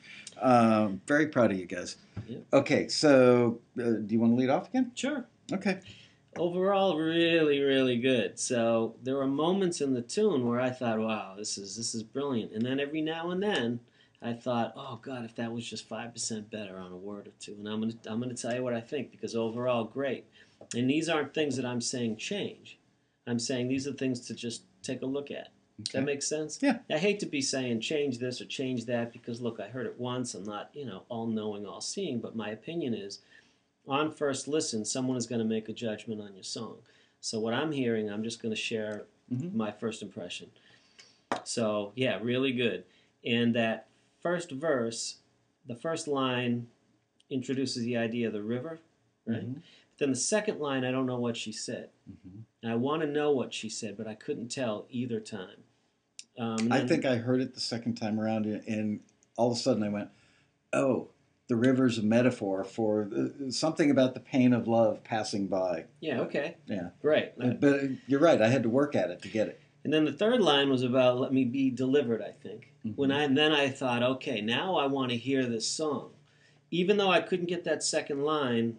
Very proud of you guys. Yep. Okay, so do you want to lead off again? Sure. Okay. Overall, really, really good. So there were moments in the tune where I thought, "Wow, this is brilliant," and then every now and then I thought, "Oh God, if that was just 5% better on a word or two." And I'm gonna tell you what I think, because overall, great. And these aren't things that I'm saying change. I'm saying these are things to just take a look at. Does that make sense? Yeah. I hate to be saying change this or change that, because look, I heard it once. I'm not, all knowing, all seeing. But my opinion is, on first listen, someone is going to make a judgment on your song. So what I'm hearing, I'm just going to share my first impression. So yeah, really good. And that first verse, the first line introduces the idea of the river, right? Mm-hmm. Then the second line, I don't know what she said. Mm-hmm. And I want to know what she said, but I couldn't tell either time. I think I heard it the second time around, and all of a sudden I went, oh, the river's a metaphor for something about the pain of love passing by. Yeah, okay. Yeah. Great. But you're right, I had to work at it to get it. And then the third line was about "let me be delivered," I think. Mm-hmm. Then I thought, okay, now I want to hear this song. Even though I couldn't get that second line,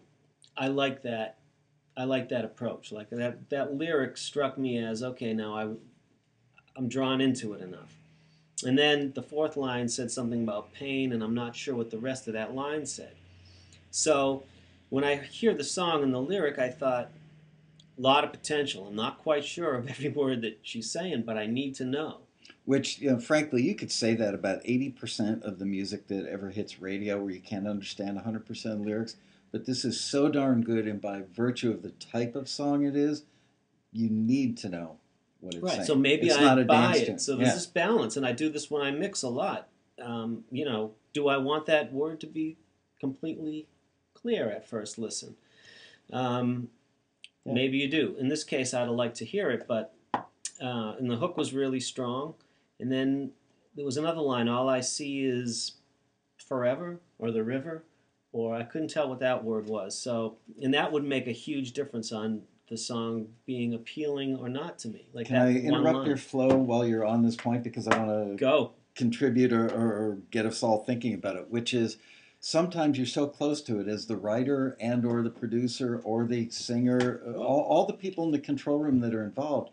I like that. I like that approach. Like that lyric struck me as, okay, now I'm drawn into it enough. And then the fourth line said something about pain, and I'm not sure what the rest of that line said. So when I hear the song and the lyric, I thought, a lot of potential. I'm not quite sure of every word that she's saying, but I need to know. Which, frankly, you could say that about 80% of the music that ever hits radio, where you can't understand 100% of the lyrics. But this is so darn good, and by virtue of the type of song it is, you need to know what it's saying. So maybe it's I not a buy dance it. tune. So there's this balance, and I do this when I mix a lot. Do I want that word to be completely clear at first listen? Maybe you do. In this case, I'd like to hear it, but and the hook was really strong. And then there was another line, all I see is forever, or the river, or I couldn't tell what that word was. So, and that would make a huge difference on the song being appealing or not to me. Like, can I interrupt your flow while you're on this point, because I want to contribute or get us all thinking about it, which is sometimes you're so close to it as the writer and or the producer or the singer, all the people in the control room that are involved.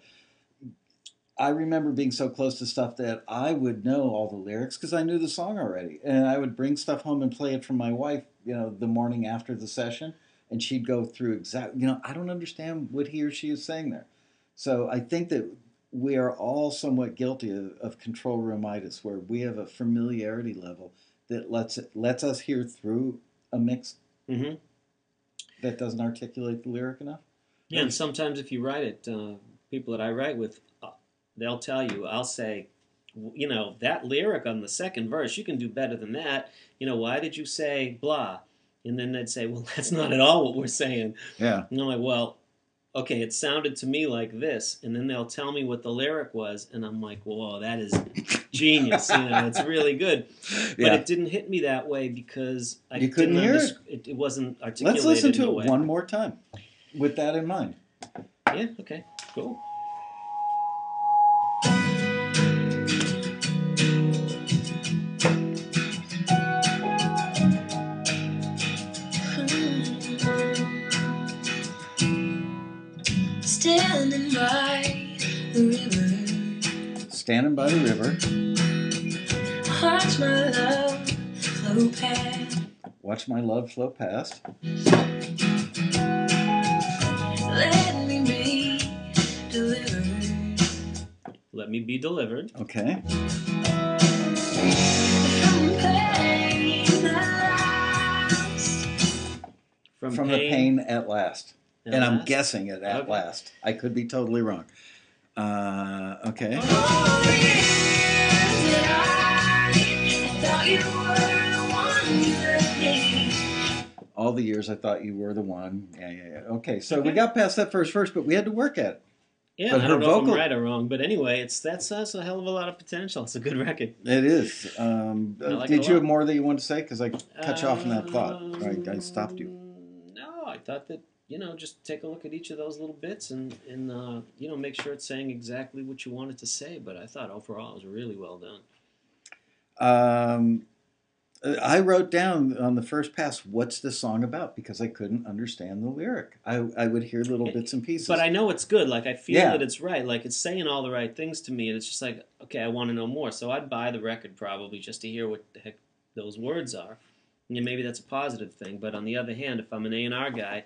I remember being so close to stuff that I would know all the lyrics because I knew the song already. And I would bring stuff home and play it for my wife, the morning after the session. And she'd go through exactly, I don't understand what he or she is saying there. So I think that we are all somewhat guilty of control roomitis, where we have a familiarity level that lets us hear through a mix that doesn't articulate the lyric enough. Yeah, and sometimes if you write it people that I write with, they'll tell you, I'll say, you know, that lyric on the second verse, you can do better than that. You know, why did you say blah? And then they'd say, well, that's not at all what we're saying. Yeah. And I'm like, well, okay, it sounded to me like this. And then they'll tell me what the lyric was. And I'm like, whoa, that is genius. You know, it's really good. But it didn't hit me that way because you couldn't hear it. It wasn't articulated. Let's listen to in a it way. one more time with that in mind. Yeah, okay, cool. Standing by the river. Standing by the river. Watch my love flow past. Watch my love flow past. Let me be delivered. Let me be delivered. Okay. From pain at last. From the pain at last. And I'm last? guessing it at last. I could be totally wrong. Okay. All the years that I thought you were the one you left me. All the years I thought you were the one. Yeah. Okay, so we got past that first verse, but we had to work at it. Yeah, But I her don't know if vocal- I'm right or wrong, but anyway, that's a hell of a lot of potential. It's a good record. It is. like Did it a you have lot. more that you wanted to say? Because I cut you off in that thought. I stopped you. No, I thought that, you know, just take a look at each of those little bits and you know, make sure it's saying exactly what you wanted to say. But I thought overall it was really well done. I wrote down on the first pass, what's the song about? Because I couldn't understand the lyric. I would hear little bits and pieces. But I know it's good. Like, I feel Yeah. that it's right. Like, it's saying all the right things to me. And it's just like, okay, I want to know more. So I'd buy the record probably just to hear what the heck those words are. And maybe that's a positive thing. But on the other hand, if I'm an A&R guy,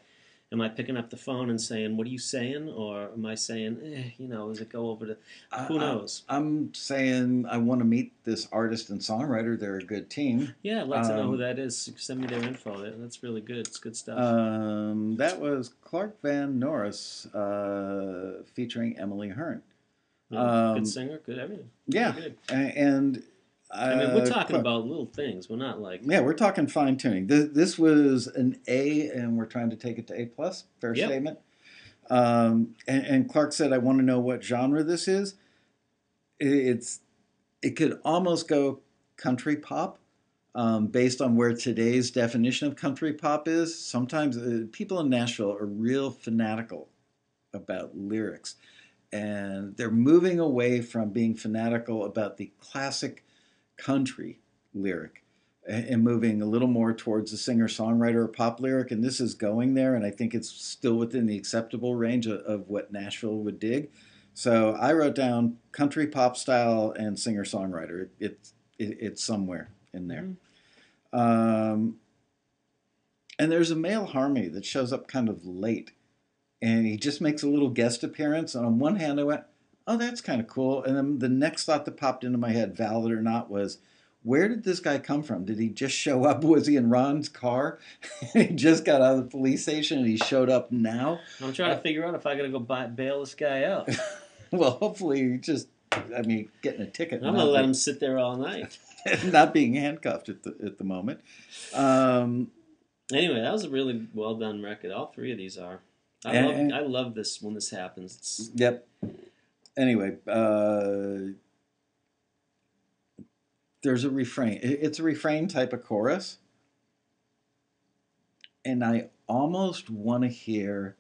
am I picking up the phone and saying, what are you saying? Or am I saying, you know, does it go over to, who knows? I'm saying I want to meet this artist and songwriter. They're a good team. Yeah, I'd like to know who that is. Send me their info. That's really good. It's good stuff. That was Clark Van Norris featuring Emily Hearn. Yeah, good singer, good everything. Yeah, Good. and I mean, we're talking about little things. We're not like... Yeah, we're talking fine tuning. This was an A, and we're trying to take it to A plus. Fair statement. And Clark said, "I want to know what genre this is." It could almost go country pop, based on where today's definition of country pop is. Sometimes people in Nashville are real fanatical about lyrics, and they're moving away from being fanatical about the classic country lyric and moving a little more towards the singer-songwriter or pop lyric, and this is going there, and I think it's still within the acceptable range of what Nashville would dig. So I wrote down country pop style and singer-songwriter. It's somewhere in there. And there's a male harmony that shows up kind of late, and he just makes a little guest appearance, and on one hand I went, oh, that's kind of cool. And then the next thought that popped into my head, valid or not, was, where did this guy come from? Did he just show up? Was he in Ron's car? He just got out of the police station and he showed up now? I'm trying to figure out if I got to go bail this guy out. Well, hopefully just, getting a ticket. I'm going to let him sit there all night. Not being handcuffed at the moment. Anyway, that was a really well done record. All three of these are. I love this when this happens. Yep. Anyway, there's a refrain. It's a refrain type of chorus. And I almost want to hear...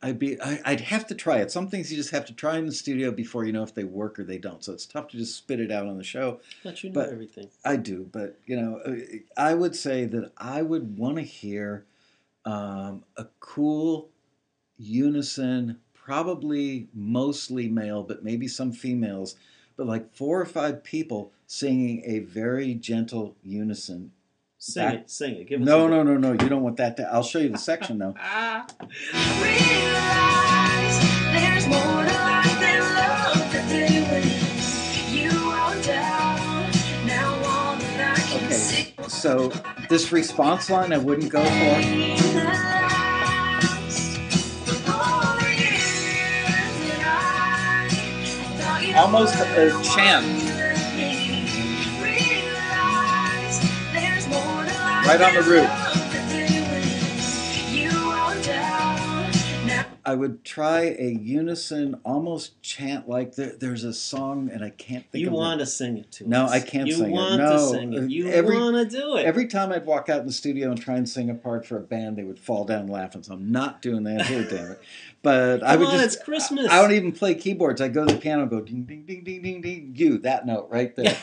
I'd have to try it. Some things you just have to try in the studio before you know if they work or they don't. So it's tough to just spit it out on the show. But you know everything. I do. But, I would say that I would want to hear a cool unison, probably mostly male, but maybe some females, but like 4 or 5 people singing a very gentle unison. Sing it. Give us No. You don't want that. I'll show you the section though. Realize there's more to life than love to do with. You are down, now all that I can see. So this response line I wouldn't go for. almost a chant. Right on the root. I would try a unison, almost chant like there's a song, and I can't think You of it. want to sing it to us. No, I can't You sing it. want No, to sing it. You want to do it. Every time I'd walk out in the studio and try and sing a part for a band, they would fall down laughing. So I'm not doing that here, damn it. But I would Come on, just. it's Christmas. I don't even play keyboards. I go to the piano and go ding, ding, ding, ding, ding, ding. You, that note right there.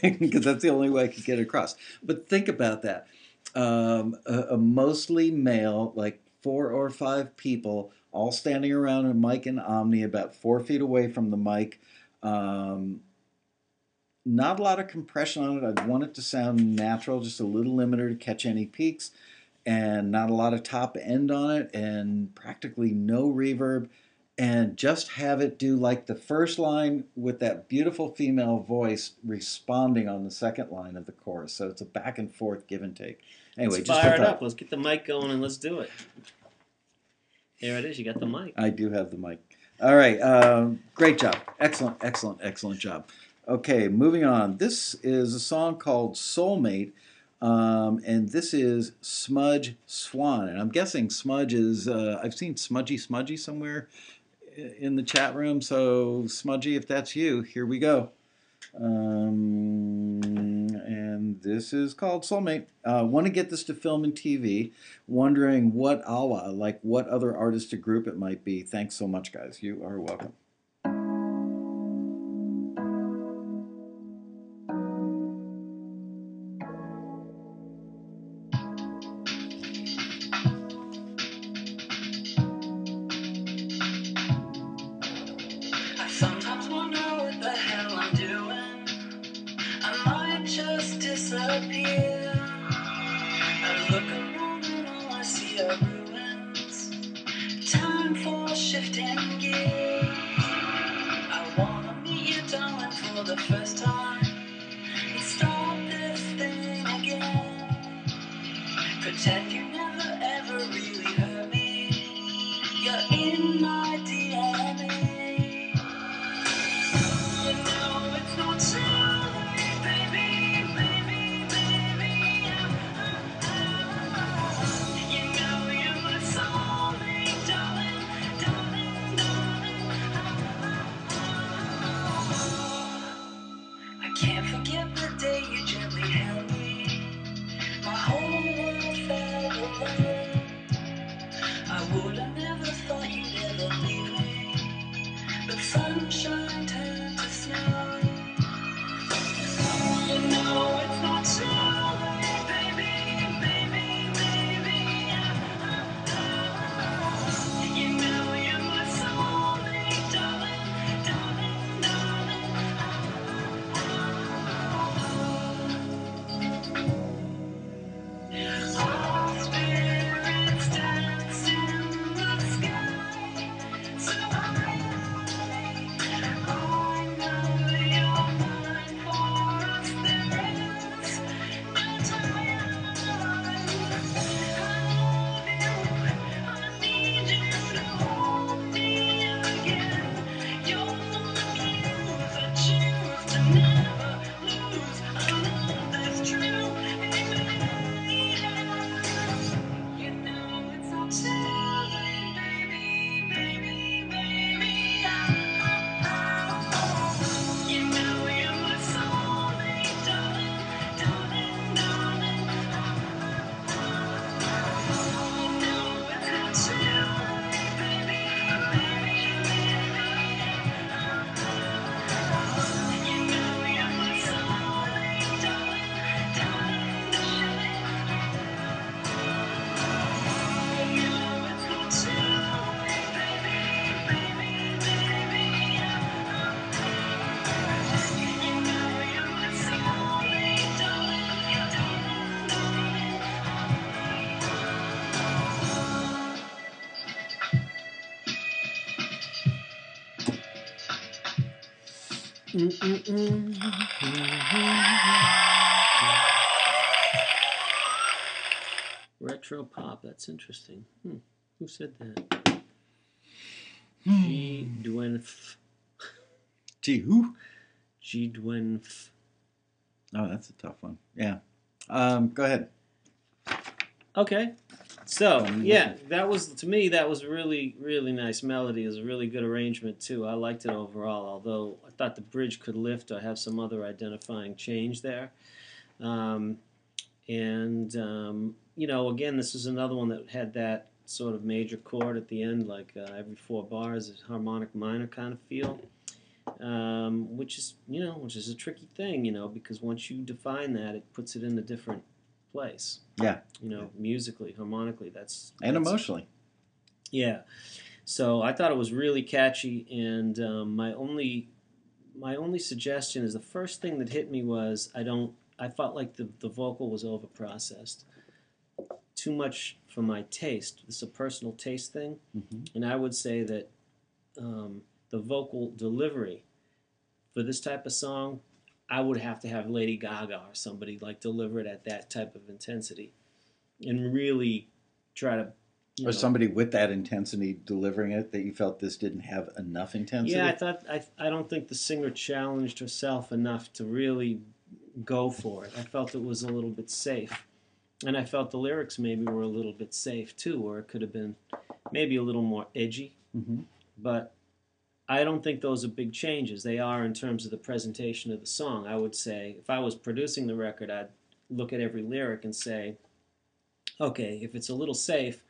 Because that's the only way I could get it across. But think about that. A mostly male, like 4 or 5 people, all standing around a mic and Omni about 4 feet away from the mic. Not a lot of compression on it. I'd want it to sound natural, just a little limiter to catch any peaks, and not a lot of top end on it, and practically no reverb, and just have it do like the first line with that beautiful female voice responding on the second line of the chorus. So it's a back and forth give and take. Anyway, let's just fire it up. Let's get the mic going and let's do it. There it is. You got the mic. I do have the mic. All right. Great job. Excellent, excellent, excellent job. Okay, moving on. This is a song called Soulmate, and this is Smudge Swan. And I'm guessing Smudge is, I've seen Smudgy Smudgy somewhere in the chat room. So, Smudgy, if that's you, here we go. And this is called Soulmate. Want to get this to film and TV. Wondering what awa, like what other artist or group it might be. Thanks so much, guys. You are welcome. I sometimes wonder what the hell I'm doing. I might just disappear. I look around and all I see are ruins. Time for shifting gears. I wanna meet you, darling, for the first time. And start this thing again. Pretend you never ever really hurt me. You're in my DNA. You know it's not too late, baby, baby, baby. You know you're my soulmate, darling, darling, darling. I can't forget the day you gently held me. My whole world fell away. I would have never thought you'd ever leave me. But sunshine turned to snow. You know it's not too late, baby, baby, baby. You know you're my soulmate, darling, darling, darling. Our spirits dance in the sky, so high. I know you're mine, for us there is no time. I love you, I need you to hold me again. You're the muse I choose to never lose. I love that's true, amen. You know it's not too late, baby, baby, baby. You know you're my soulmate, darling, darling, darling. You know it's not too late, baby, baby, baby. You know you're my soulmate, darling, darling, darling. You know it's not too late, baby, baby, baby. You know you're my soulmate, darling, darling, darling. Retro pop. That's interesting. Who said that? G. Dwenf. Gee, who? Jidwenf. Oh, that's a tough one. Yeah. Go ahead. Okay. So, yeah, that was, to me, that was a really, really nice melody. It was a really good arrangement, too. I liked it overall, although I thought the bridge could lift or have some other identifying change there. You know, again, this is another one that had that sort of major chord at the end, like every 4 bars, a harmonic minor kind of feel, which is a tricky thing, you know, because once you define that, it puts it in a different place. Yeah. You know, musically, harmonically, and emotionally. Yeah. So I thought it was really catchy, and my only suggestion is the first thing that hit me was I felt like the vocal was overprocessed. Too much for my taste. This is a personal taste thing, and I would say that the vocal delivery for this type of song, I would have to have Lady Gaga or somebody like deliver it at that type of intensity, and really try to. Or somebody with that intensity delivering it that you felt this didn't have enough intensity. Yeah, I don't think the singer challenged herself enough to really go for it. I felt it was a little bit safe. And I felt the lyrics maybe were a little bit safe too, or it could have been maybe a little more edgy. But I don't think those are big changes. They are in terms of the presentation of the song. I would say if I was producing the record, I'd look at every lyric and say, okay, if it's a little safe,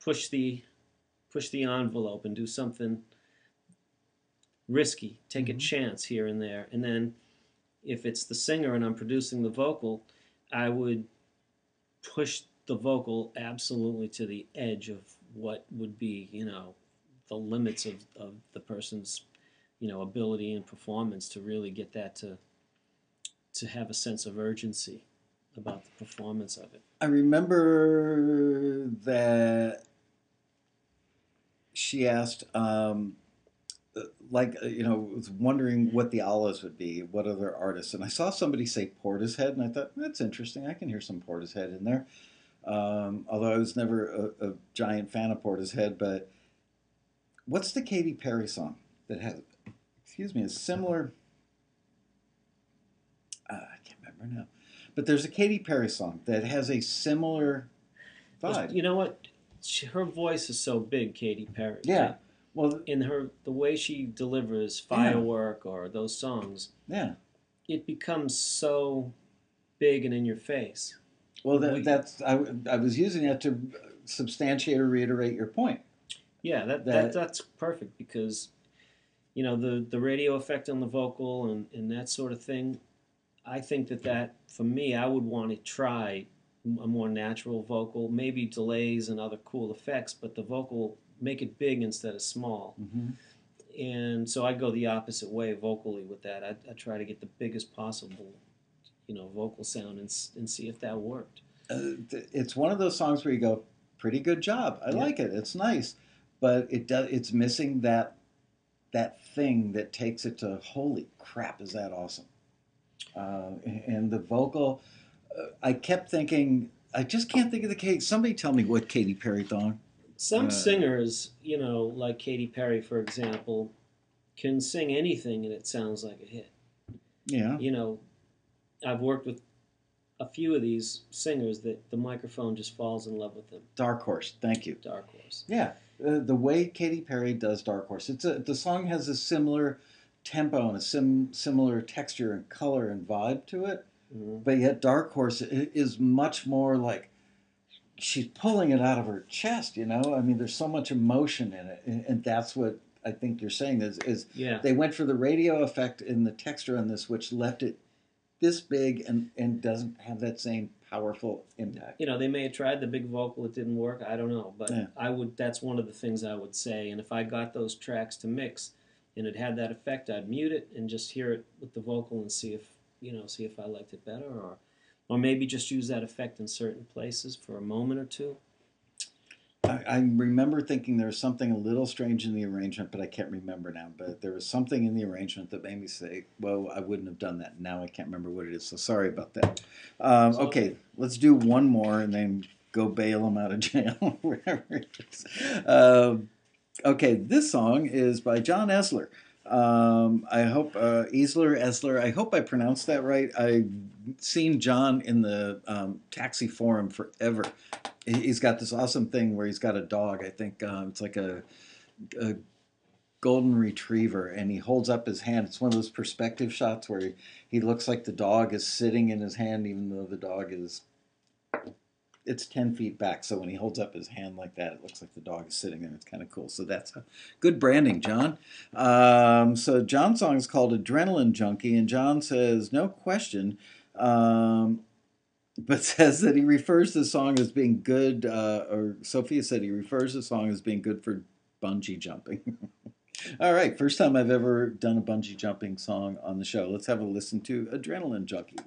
push the envelope and do something risky. Take a chance here and there. And then if it's the singer and I'm producing the vocal, I would push the vocal absolutely to the edge of what would be, you know, the limits of the person's, you know, ability and performance to really get that to have a sense of urgency about the performance of it. I remember that she asked, was wondering what the olives would be, what other artists. And I saw somebody say Portishead, and I thought, that's interesting. I can hear some Portishead in there. Although I was never a giant fan of Portishead, but what's the Katy Perry song that has, a similar, I can't remember now, but there's a Katy Perry song that has a similar vibe. You know what? Her voice is so big, Katy Perry. Yeah. Right? Well, in the way she delivers Firework or those songs, it becomes so big and in your face. Well, I was using that to substantiate or reiterate your point. Yeah, that's perfect because, you know, the radio effect on the vocal and that sort of thing. I think that for me, I would want to try a more natural vocal, maybe delays and other cool effects, but the vocal, make it big instead of small. And so I go the opposite way vocally with that. I try to get the biggest possible, you know, vocal sound and see if that worked. It's one of those songs where you go, pretty good job. I like it. It's nice, but it's missing that thing that takes it to holy crap, is that awesome? And the vocal, I kept thinking, I just can't think of somebody tell me what Katy Perry thought. Some singers, you know, like Katy Perry, for example, can sing anything and it sounds like a hit. Yeah. You know, I've worked with a few of these singers that the microphone just falls in love with them. Dark Horse, thank you. Dark Horse. Yeah, the way Katy Perry does Dark Horse, the song has a similar tempo and a similar texture and color and vibe to it, but yet Dark Horse is much more like she's pulling it out of her chest, you know? I mean, there's so much emotion in it, and that's what I think you're saying is they went for the radio effect in the texture on this, which left it this big and doesn't have that same powerful impact. You know, they may have tried the big vocal, it didn't work, I don't know, but that's one of the things I would say, and if I got those tracks to mix and it had that effect, I'd mute it and just hear it with the vocal and see if I liked it better, or maybe just use that effect in certain places for a moment or two. I remember thinking there was something a little strange in the arrangement, but I can't remember now. But there was something in the arrangement that made me say, well, I wouldn't have done that. Now I can't remember what it is, so sorry about that. Okay, let's do one more and then go bail them out of jail, wherever it is. Okay, this song is by John Esler. I hope Esler. I hope I pronounced that right. I've seen John in the taxi forum forever. He's got this awesome thing where he's got a dog. I think it's like a golden retriever, and he holds up his hand. It's one of those perspective shots where he looks like the dog is sitting in his hand, even though the dog is. It's 10 feet back, so when he holds up his hand like that, it looks like the dog is sitting there. It's kind of cool. So that's good branding, John. So John's song is called Adrenaline Junkie, and John says, no question, but says that he refers to the song as being good, or Sophia said he refers to the song as being good for bungee jumping. All right, first time I've ever done a bungee jumping song on the show. Let's have a listen to Adrenaline Junkie.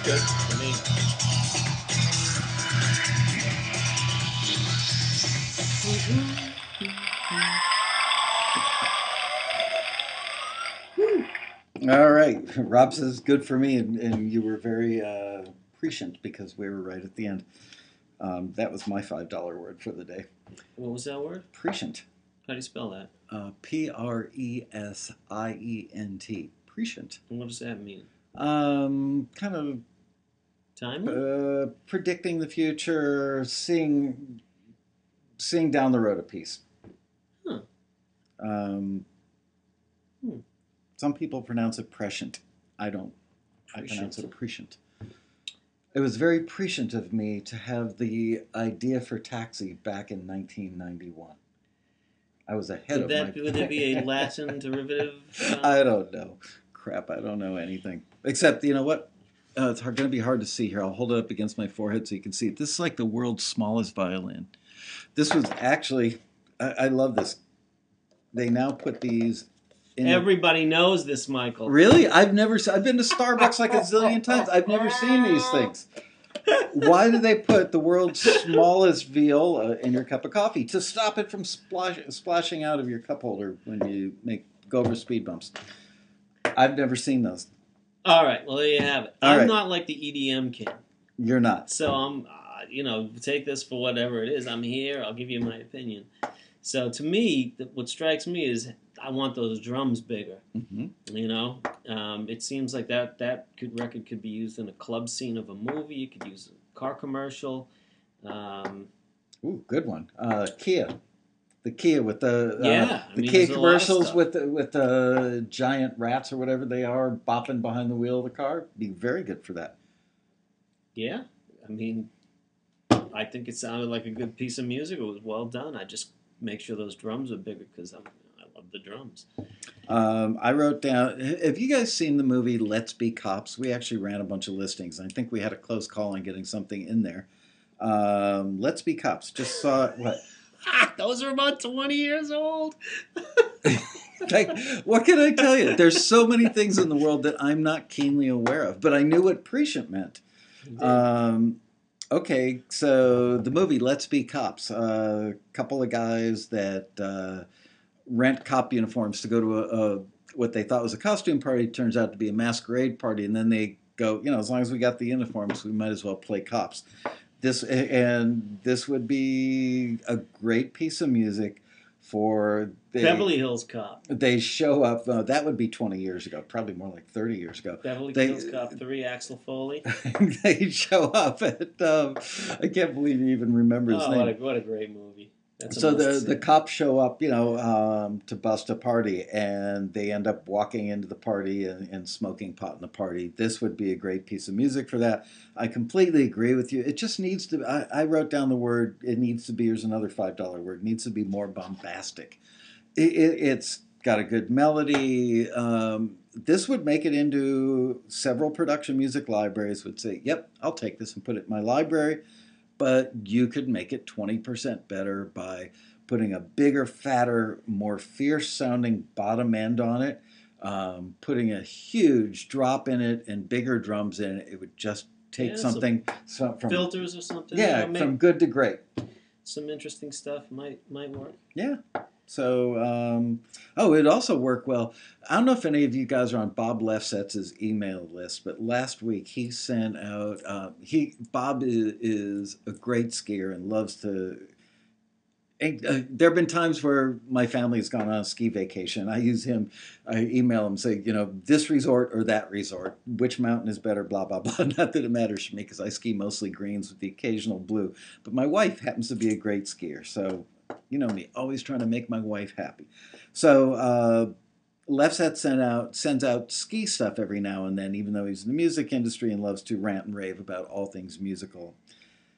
Good for me. All right. Rob says good for me, and you were very prescient because we were right at the end. That was my $5 word for the day. What was that word? Prescient. How do you spell that? Presient. Prescient. And what does that mean? Kind of Timely? predicting the future, seeing down the road a piece. Huh. Some people pronounce it prescient. I don't. I pronounce it prescient. It was very prescient of me to have the idea for Taxi back in 1991. I was ahead of my... Would there be a Latin derivative? I don't know. Crap, I don't know anything. Except, you know what? It's going to be hard to see here. I'll hold it up against my forehead so you can see it. This is like the world's smallest violin. This was actually... I love this. They now put these... Everybody knows this, Michael. Really? I've been to Starbucks like a zillion times. I've never seen these things. Why do they put the world's smallest viola in your cup of coffee? To stop it from splashing out of your cup holder when you go over speed bumps. I've never seen those. All right, well, there you have it. All I'm right. not like the EDM king. You're not. So I'm, take this for whatever it is. I'm here. I'll give you my opinion. So to me, what strikes me is I want those drums bigger. Mm-hmm. It seems like that record could be used in a club scene of a movie. You could use a car commercial. Ooh, good one. Kia. The Kia with the Kia there's a lot of commercials stuff. with the giant rats or whatever they are bopping behind the wheel of the car. Be very good for that. Yeah, I think it sounded like a good piece of music. It was well done. I just make sure those drums are bigger because I love the drums. I wrote down. Have you guys seen the movie Let's Be Cops? We actually ran a bunch of listings. I think we had a close call on getting something in there. Let's Be Cops. Just saw it. What? Those are about 20 years old. Like, what can I tell you? There's so many things in the world that I'm not keenly aware of, but I knew what prescient meant. Okay, so the movie Let's Be Cops. A couple of guys that rent cop uniforms to go to what they thought was a costume party. Turns out to be a masquerade party, and then they go, as long as we got the uniforms, we might as well play cops. This would be a great piece of music for Beverly Hills Cop. They show up. That would be 20 years ago, probably more like 30 years ago. Beverly Hills Cop 3, Axel Foley. They show up at. I can't believe you even remember his name. What a great movie. So the cops show up, to bust a party, and they end up walking into the party and smoking pot in the party. This would be a great piece of music for that. I completely agree with you. It just needs to. I wrote down the word. It needs to be. Here's another $5 word. It needs to be more bombastic. It's got a good melody. This would make it into several production music libraries. Would say, "Yep, I'll take this and put it in my library." But you could make it 20% better by putting a bigger, fatter, more fierce-sounding bottom end on it, putting a huge drop in it and bigger drums in it. It would just take something from filters or something. Yeah, from good to great. Some interesting stuff might work. Yeah. So, it'd also work well. I don't know if any of you guys are on Bob Lefsetz's email list, but last week he sent out. Bob is a great skier and loves to. There have been times where my family has gone on a ski vacation. I email him, say, this resort or that resort, which mountain is better, blah, blah, blah. Not that it matters for me because I ski mostly greens with the occasional blue. But my wife happens to be a great skier, so. You know me, always trying to make my wife happy. So Lefset sends out ski stuff every now and then, even though he's in the music industry and loves to rant and rave about all things musical.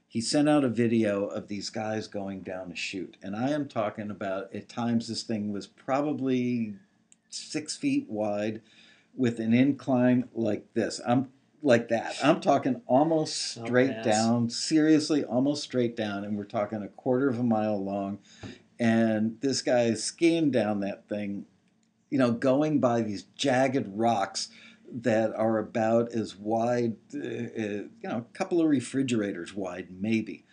He sent out a video of these guys going down a chute. And I am talking about, at times this thing was probably 6 feet wide with an incline like this. Like that. I'm talking almost straight down, seriously, almost straight down, and we're talking a quarter of a mile long. And this guy is skiing down that thing, going by these jagged rocks that are about as wide, a couple of refrigerators wide, maybe.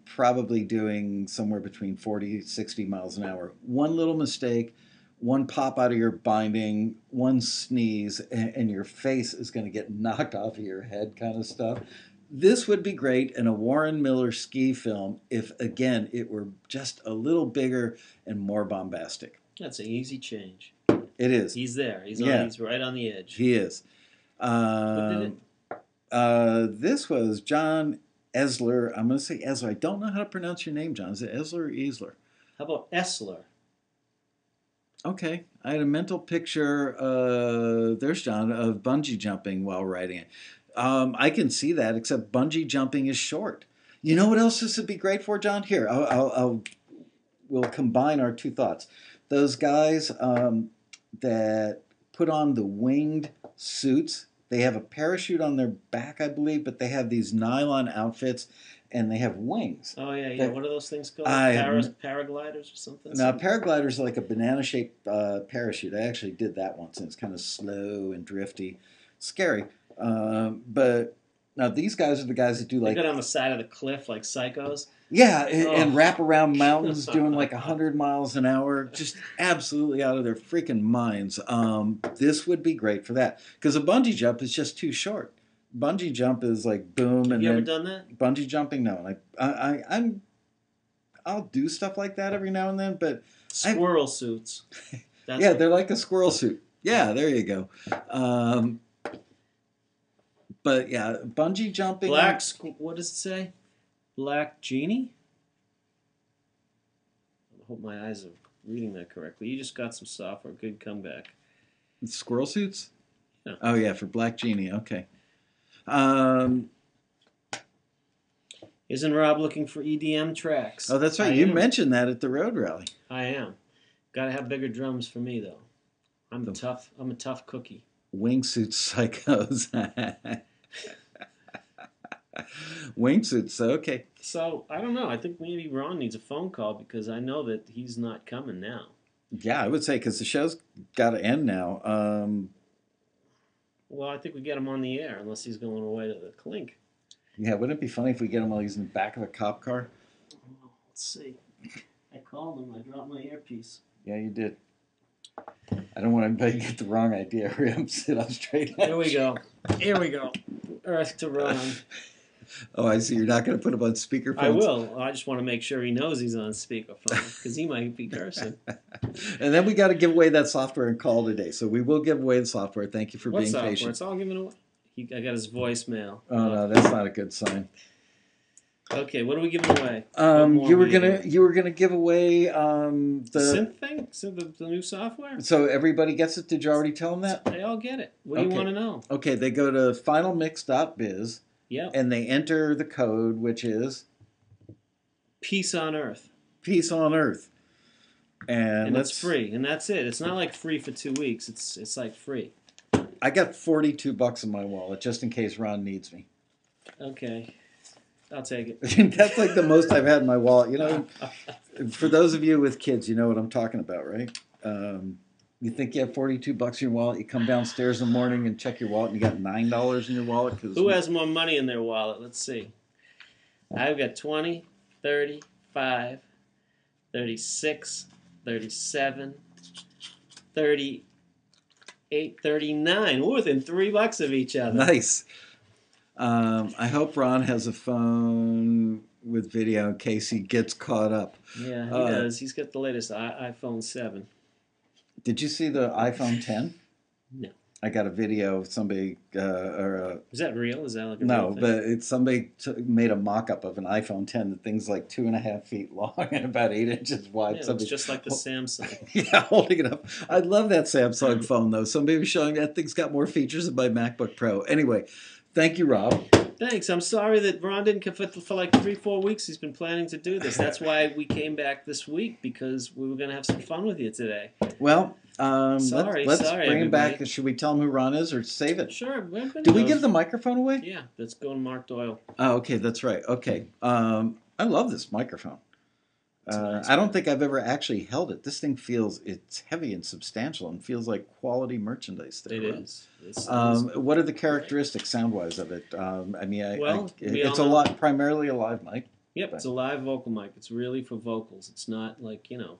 Probably doing somewhere between 40, 60 miles an hour. One little mistake, one pop out of your binding, one sneeze, and your face is going to get knocked off of your head kind of stuff. This would be great in a Warren Miller ski film if, again, it were just a little bigger and more bombastic. That's an easy change. It is. He's there. He's right on the edge. He is. This was John Esler. I'm going to say Esler. I don't know how to pronounce your name, John. Is it Esler or Esler? How about Esler? Okay, I had a mental picture, there's John, of bungee jumping while riding it. I can see that, except bungee jumping is short. You know what else this would be great for, John? Here, we'll combine our two thoughts. Those guys that put on the winged suits, they have a parachute on their back, I believe, but they have these nylon outfits, and they have wings. Oh, yeah. What are those things called? Paragliders or something? No, paragliders are like a banana-shaped parachute. I actually did that once, and it's kind of slow and drifty. Scary. But Now, these guys are the guys that do They like... get on the side of the cliff like psychos. Yeah, and wrap around mountains doing like 100 miles an hour. Just absolutely out of their freaking minds. This would be great for that. Because a bungee jump is just too short. Bungee jump is like boom. Have you ever done that? Bungee jumping, no. I'll do stuff like that every now and then, but... Squirrel suits. Yeah, they're like a squirrel suit. Yeah, there you go. But yeah, bungee jumping... What does it say? Black Genie? I hope my eyes are reading that correctly. You just got some software. Good comeback. Squirrel suits? Yeah. Oh, yeah, for Black Genie. Okay. Isn't Rob looking for EDM tracks? Oh, that's right. You mentioned that at the road rally. I am. Got to have bigger drums for me, though. I'm a tough cookie. Wingsuit psychos. Wingsuits, okay. So, I don't know. I think maybe Ron needs a phone call because I know that he's not coming now. Yeah, I would say because the show's got to end now. Well, I think we get him on the air unless he's going away to the clink. Yeah, wouldn't it be funny if we get him while he's in the back of a cop car? Let's see. I called him. I dropped my earpiece. Yeah, you did. I don't want anybody to get the wrong idea. Hurry up, sit up straight. Here we go. Here we go. Earth to Ron. Oh, I see. You're not going to put him on speakerphone. I will. I just want to make sure he knows he's on speakerphone because he might be cursing. And then we got to give away that software and call today. So we will give away the software. Thank you for being software? patient. It's all given away. I got his voicemail. Oh no, that's not a good sign. Okay, what are we giving away? You were gonna give away the synth thing, the new software. So everybody gets it. Did you already tell them that? They all get it. What do you want to know? Okay, they go to finalmix.biz. Yeah. And they enter the code, which is Peace on Earth. Peace on Earth. And it's free, and that's it. It's not like free for 2 weeks. It's like free. I got $42 in my wallet just in case Ron needs me. Okay. I'll take it. That's like the most I've had in my wallet. You know, for those of you with kids, you know what I'm talking about, right? You think you have $42 in your wallet, you come downstairs in the morning and check your wallet, and you got $9 in your wallet. Who has more money in their wallet? Let's see. I've got 20, 30, 5, 36, 37, 38, 39. We're within $3 of each other. Nice. I hope Ron has a phone with video in case he gets caught up. Yeah, he does. He's got the latest iPhone 7. Did you see the iPhone 10? No. I got a video of somebody Is that real? Is that like a no, real thing? but it's somebody made a mock-up of an iPhone 10. The thing's like 2.5 feet long and about 8 inches wide. Yeah, it's just like the Samsung. Yeah, holding it up. I love that Samsung phone though. Somebody was showing that thing's got more features than my MacBook Pro. Anyway, thank you, Rob. Thanks. I'm sorry that Ron didn't come for like 3-4 weeks. He's been planning to do this. That's why we came back this week because we were going to have some fun with you today. Well, let's sorry, bring him back. everybody. Should we tell him who Ron is or save it? Sure. Do we give the microphone away? Yeah, let's go to Mark Doyle. Oh, okay, that's right. Okay. I love this microphone. I don't think I've ever actually held it. This thing it's heavy and substantial and feels like quality merchandise. It is. What are the characteristics sound-wise of it? It's primarily a live mic. Yep, it's a live vocal mic. It's really for vocals. It's not like, an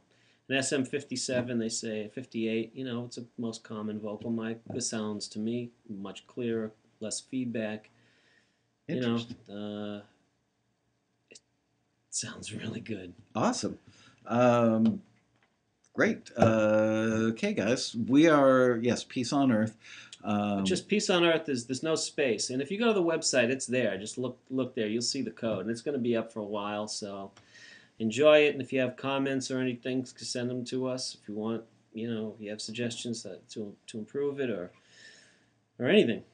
SM57, they say, 58, it's a most common vocal mic. This sounds, to me, much clearer, less feedback. Interesting. It sounds really good. Awesome. Great. Okay, guys. We are, Peace on Earth. Just Peace on Earth, there's no space. And if you go to the website, it's there. Just look there. You'll see the code. And it's going to be up for a while, so enjoy it. And if you have comments or anything, send them to us. If you want, if you have suggestions to improve it or anything.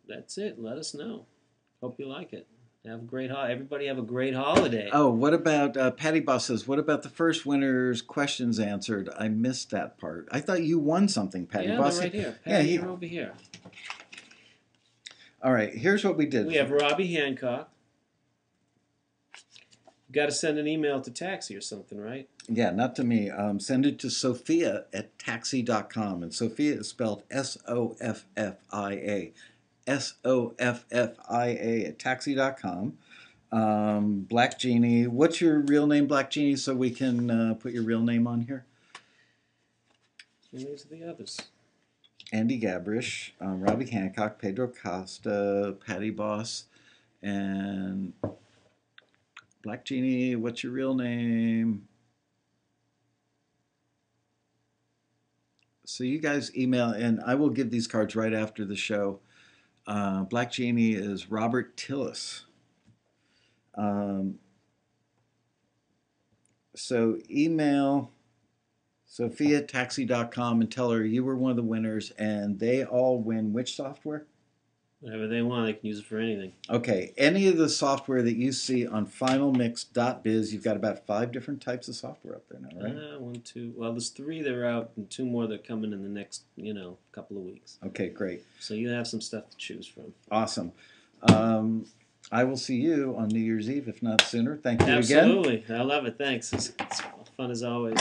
That's it. Let us know. Hope you like it. Have a great everybody have a great holiday. Oh, what about Patty Boss says, what about the first winner's questions answered? I missed that part. I thought you won something, Patty Boss. Yeah, right here. Patty, you're over here. All right, here's what we did. We have Robbie Hancock. You got to send an email to Taxi or something, right? Yeah, not to me. Send it to Sophia at taxi.com. And Sophia is spelled Soffia SOFFIA at taxi.com. Black Genie. What's your real name, Black Genie, so we can put your real name on here? And these are the others. Andy Gabrish, Robbie Hancock, Pedro Costa, Patty Boss, and Black Genie. What's your real name? So you guys email, and I will give these cards right after the show. Black Genie is Robert Tillis. So email Sophia at taxi.com and tell her you were one of the winners, and they all win which software? Whatever they want, they can use it for anything. Okay, any of the software that you see on finalmix.biz. You've got about 5 different types of software up there now, right? 1, 2. Well, there's 3 that are out, and 2 more that are coming in the next, couple of weeks. Okay, great. So you have some stuff to choose from. Awesome. I will see you on New Year's Eve, if not sooner. Thank you again. Absolutely. I love it. Thanks. It's fun as always.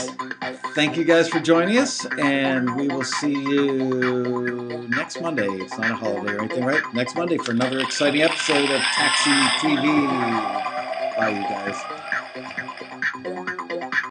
Thank you guys for joining us, and we will see you next Monday. It's not a holiday or anything, right? Next Monday for another exciting episode of Taxi TV. Bye, you guys.